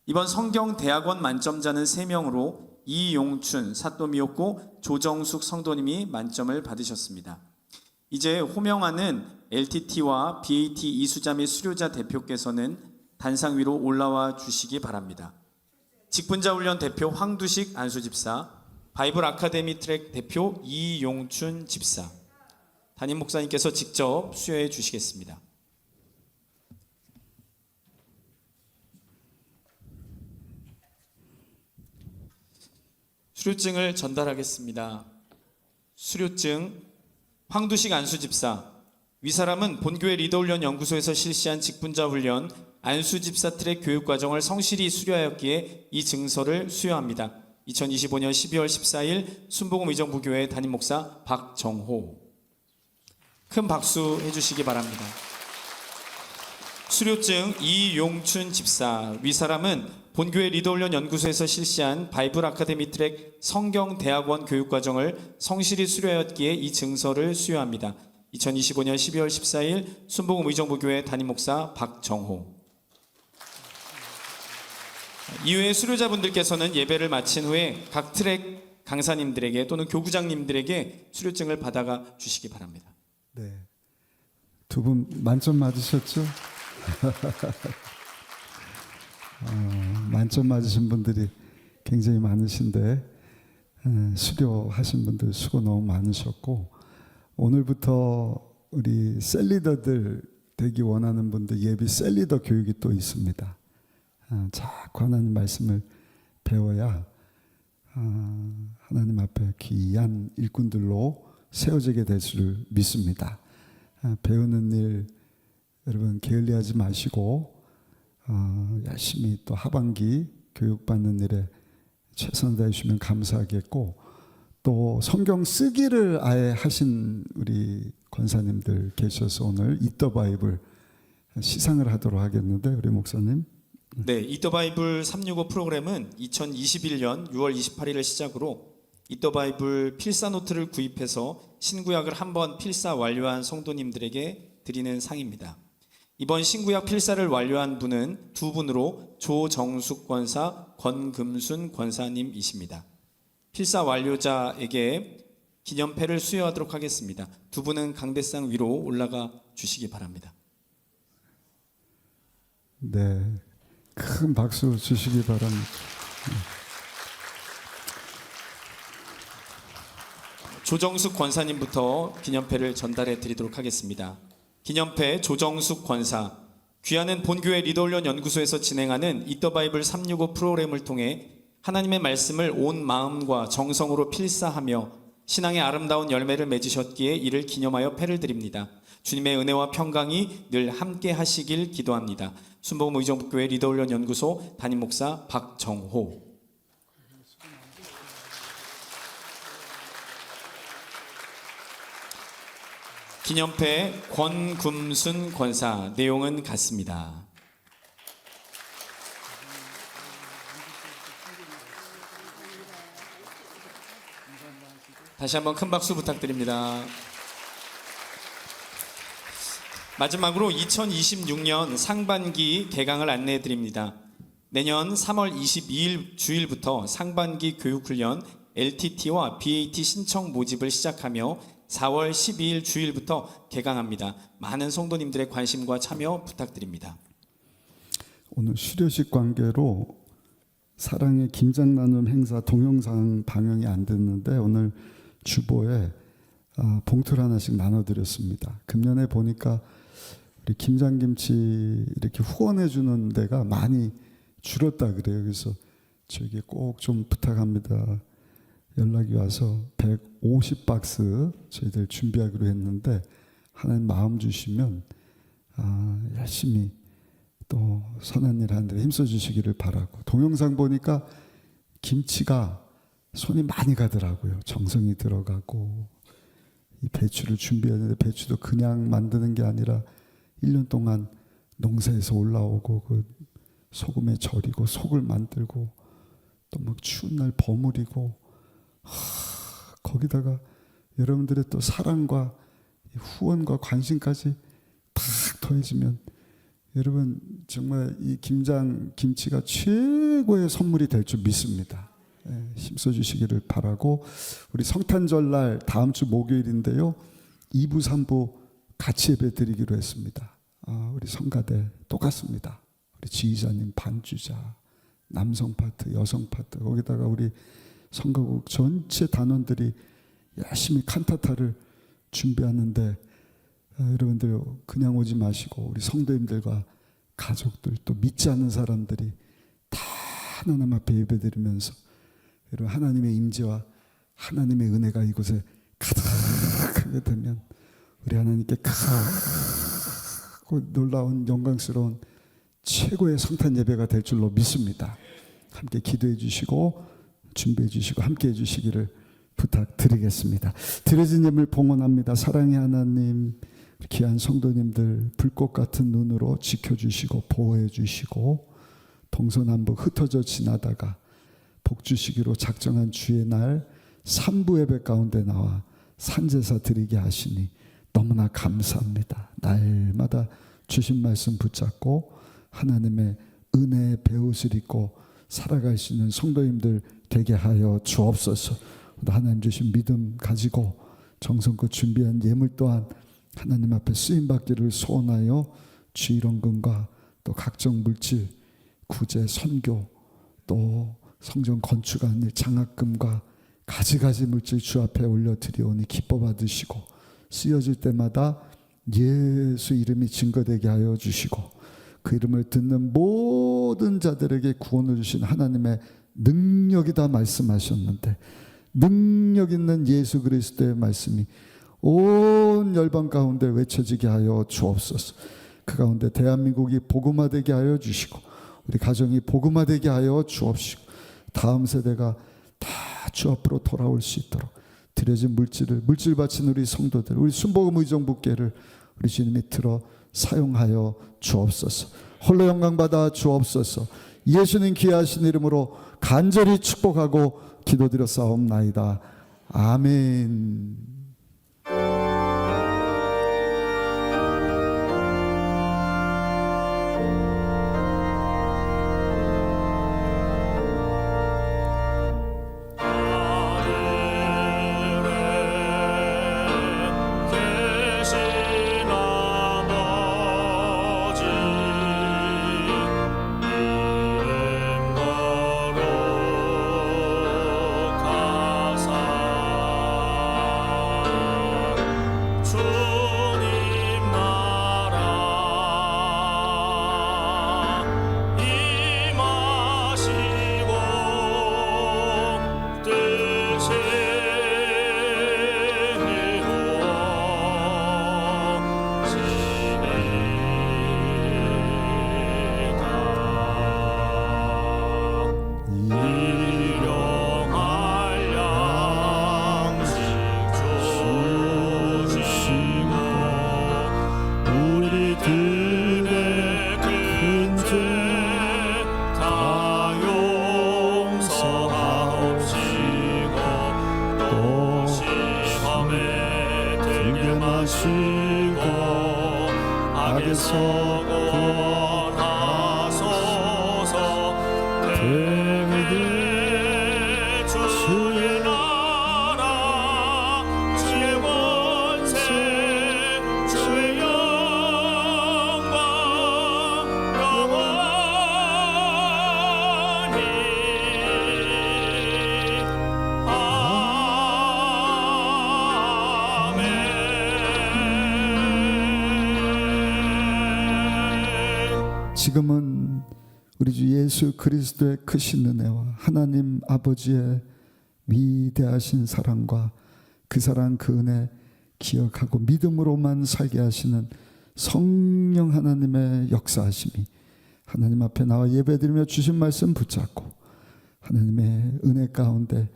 이번 성경대학원 만점자는 3명으로 이용춘, 사또미옥고, 조정숙 성도님이 만점을 받으셨습니다. 이제 호명하는 LTT와 BAT 이수자 및 수료자 대표께서는 단상 위로 올라와 주시기 바랍니다. 직분자 훈련 대표 황두식 안수집사, 바이블 아카데미 트랙 대표 이용춘 집사, 담임 목사님께서 직접 수여해 주시겠습니다. 수료증을 전달하겠습니다. 수료증 황두식 안수집사, 위사람은 본교회 리더훈련 연구소에서 실시한 직분자 훈련 안수집사 트랙 교육과정을 성실히 수료하였기에 이 증서를 수여합니다. 2025년 12월 14일 순복음 의정부교회 담임 목사 박정호. 큰 박수 해주시기 바랍니다. 수료증 이용춘 집사. 윗사람은 본교회 리더훈련 연구소에서 실시한 바이블 아카데미 트랙 성경대학원 교육과정을 성실히 수료하였기에 이 증서를 수여합니다. 2025년 12월 14일 순복음 의정부교회 담임 목사 박정호. 이외에 수료자분들께서는 예배를 마친 후에 각 트랙 강사님들에게 또는 교구장님들에게 수료증을 받아가 주시기 바랍니다. 네. 두 분 만점 맞으셨죠? 만점 맞으신 분들이 굉장히 많으신데 수료하신 분들 수고 너무 많으셨고, 오늘부터 우리 셀리더들 되기 원하는 분들 예비 셀리더 교육이 또 있습니다. 자꾸 하나님 말씀을 배워야 하나님 앞에 귀한 일꾼들로 세워지게 될 줄 믿습니다. 배우는 일 여러분 게을리하지 마시고 열심히 또 하반기 교육받는 일에 최선을 다해주시면 감사하겠고, 또 성경 쓰기를 아예 하신 우리 권사님들 계셔서 오늘 Eat the Bible 시상을 하도록 하겠는데, 우리 목사님. 네, Eat the Bible 365 프로그램은 2021년 6월 28일을 시작으로 Eat the Bible 필사 노트를 구입해서 신구약을 한번 필사 완료한 성도님들에게 드리는 상입니다. 이번 신구약 필사를 완료한 분은 두 분으로 조정숙 권사, 권금순 권사님이십니다. 필사 완료자에게 기념패를 수여하도록 하겠습니다. 두 분은 강대상 위로 올라가 주시기 바랍니다. 네, 큰 박수 주시기 바랍니다. 조정숙 권사님부터 기념패를 전달해 드리도록 하겠습니다. 기념패 조정숙 권사. 귀하는 본교회 리더훈련 연구소에서 진행하는 Eat the Bible 365 프로그램을 통해 하나님의 말씀을 온 마음과 정성으로 필사하며 신앙의 아름다운 열매를 맺으셨기에 이를 기념하여 패를 드립니다. 주님의 은혜와 평강이 늘 함께 하시길 기도합니다. 순복음 의정부교회 리더훈련 연구소 담임 목사 박정호. 기념패 권금순 권사. 내용은 같습니다. 다시 한번 큰 박수 부탁드립니다. 마지막으로 2026년 상반기 개강을 안내해 드립니다. 내년 3월 22일 주일부터 상반기 교육훈련 LTT와 BAT 신청 모집을 시작하며 4월 12일 주일부터 개강합니다. 많은 성도님들의 관심과 참여 부탁드립니다. 오늘 수료식 관계로 사랑의 김장 나눔 행사 동영상 방영이 안 됐는데 오늘 주보에 봉투를 하나씩 나눠드렸습니다. 금년에 보니까 우리 김장김치 이렇게 후원해 주는 데가 많이 줄었다 그래요. 그래서 저에게 꼭 좀 부탁합니다. 연락이 와서 150박스 저희들 준비하기로 했는데, 하나님 마음 주시면 열심히 또 선한 일 하는 데 힘써 주시기를 바라고, 동영상 보니까 김치가 손이 많이 가더라고요. 정성이 들어가고, 이 배추를 준비했는데 배추도 그냥 만드는 게 아니라 1년 동안 농사에서 올라오고 그 소금에 절이고 속을 만들고 또 막 추운 날 버무리고, 거기다가 여러분들의 또 사랑과 후원과 관심까지 탁 더해지면 여러분 정말 이 김치가 최고의 선물이 될 줄 믿습니다. 힘써 주시기를 바라고, 우리 성탄절날 다음 주 목요일인데요, 2부 3부 같이 예배 드리기로 했습니다. 우리 성가대 똑같습니다. 우리 지휘자님 반주자, 남성 파트, 여성 파트, 거기다가 우리 성가국 전체 단원들이 열심히 칸타타를 준비하는데, 여러분들 그냥 오지 마시고 우리 성도님들과 가족들 또 믿지 않는 사람들이 다 하나님 앞에 예배드리면서 여러분 하나님의 임재와 하나님의 은혜가 이곳에 가득하게 되면 우리 하나님께 크고 놀라운 영광스러운 최고의 성탄 예배가 될 줄로 믿습니다. 함께 기도해 주시고 준비해 주시고 함께 해 주시기를 부탁드리겠습니다. 드려진 예물 봉헌합니다. 사랑의 하나님, 귀한 성도님들 불꽃 같은 눈으로 지켜주시고 보호해 주시고 동서남북 흩어져 지나다가 복 주시기로 작정한 주의 날 3부 예배 가운데 나와 산제사 드리게 하시니 너무나 감사합니다. 날마다 주신 말씀 붙잡고 하나님의 은혜의 베옷을 입고 살아갈 수 있는 성도님들 되게 하여 주옵소서. 하나님 주신 믿음 가지고 정성껏 준비한 예물 또한 하나님 앞에 쓰임받기를 소원하여 주일원금과 또 각종 물질, 구제, 선교, 또 성전 건축한 일, 장학금과 가지가지 물질 주 앞에 올려드리오니 기뻐 받으시고 쓰여질 때마다 예수 이름이 증거되게 하여 주시고 그 이름을 듣는 모든 자들에게 구원을 주신 하나님의 능력이다 말씀하셨는데 능력 있는 예수 그리스도의 말씀이 온 열방 가운데 외쳐지게 하여 주옵소서. 그 가운데 대한민국이 복음화되게 하여 주시고 우리 가정이 복음화되게 하여 주옵시고 다음 세대가 다 주 앞으로 돌아올 수 있도록 드려진 물질 바친 우리 성도들, 우리 순복음 의정부교회를 우리 주님이 들어 사용하여 주옵소서. 홀로 영광 받아 주옵소서. 예수님 귀하신 이름으로 간절히 축복하고 기도드려 싸움나이다. 아멘. 지금은 우리 주 예수 그리스도의 크신 은혜와 하나님 아버지의 위대하신 사랑과 그 사랑 그 은혜 기억하고 믿음으로만 살게 하시는 성령 하나님의 역사하심이 하나님 앞에 나와 예배드리며 주신 말씀 붙잡고 하나님의 은혜 가운데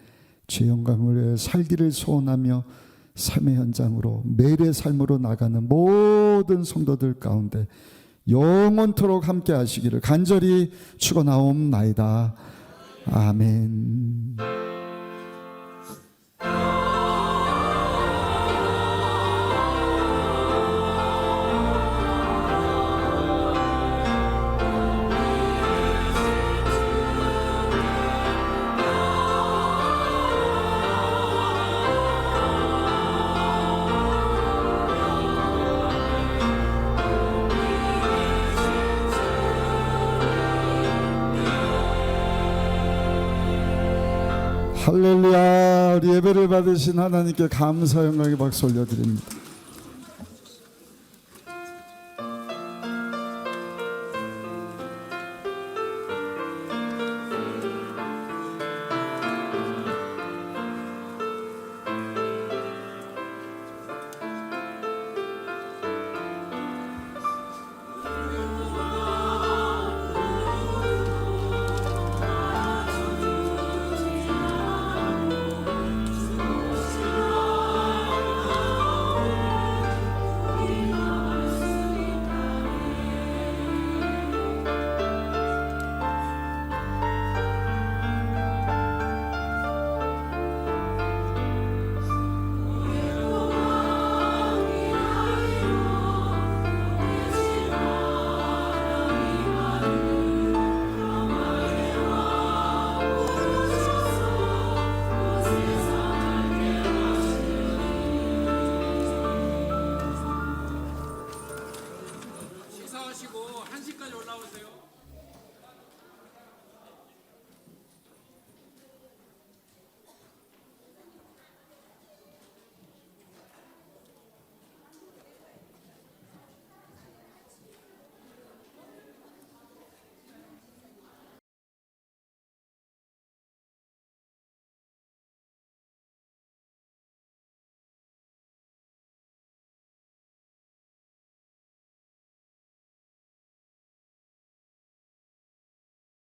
죄 영광을 위해 살기를 소원하며 삶의 현장으로 매일의 삶으로 나가는 모든 성도들 가운데 영원토록 함께 하시기를 간절히 축원하옵나이다. 아멘. 할렐루야. 우리 예배를 받으신 하나님께 감사 영광의 박수 올려드립니다. 올라오세요.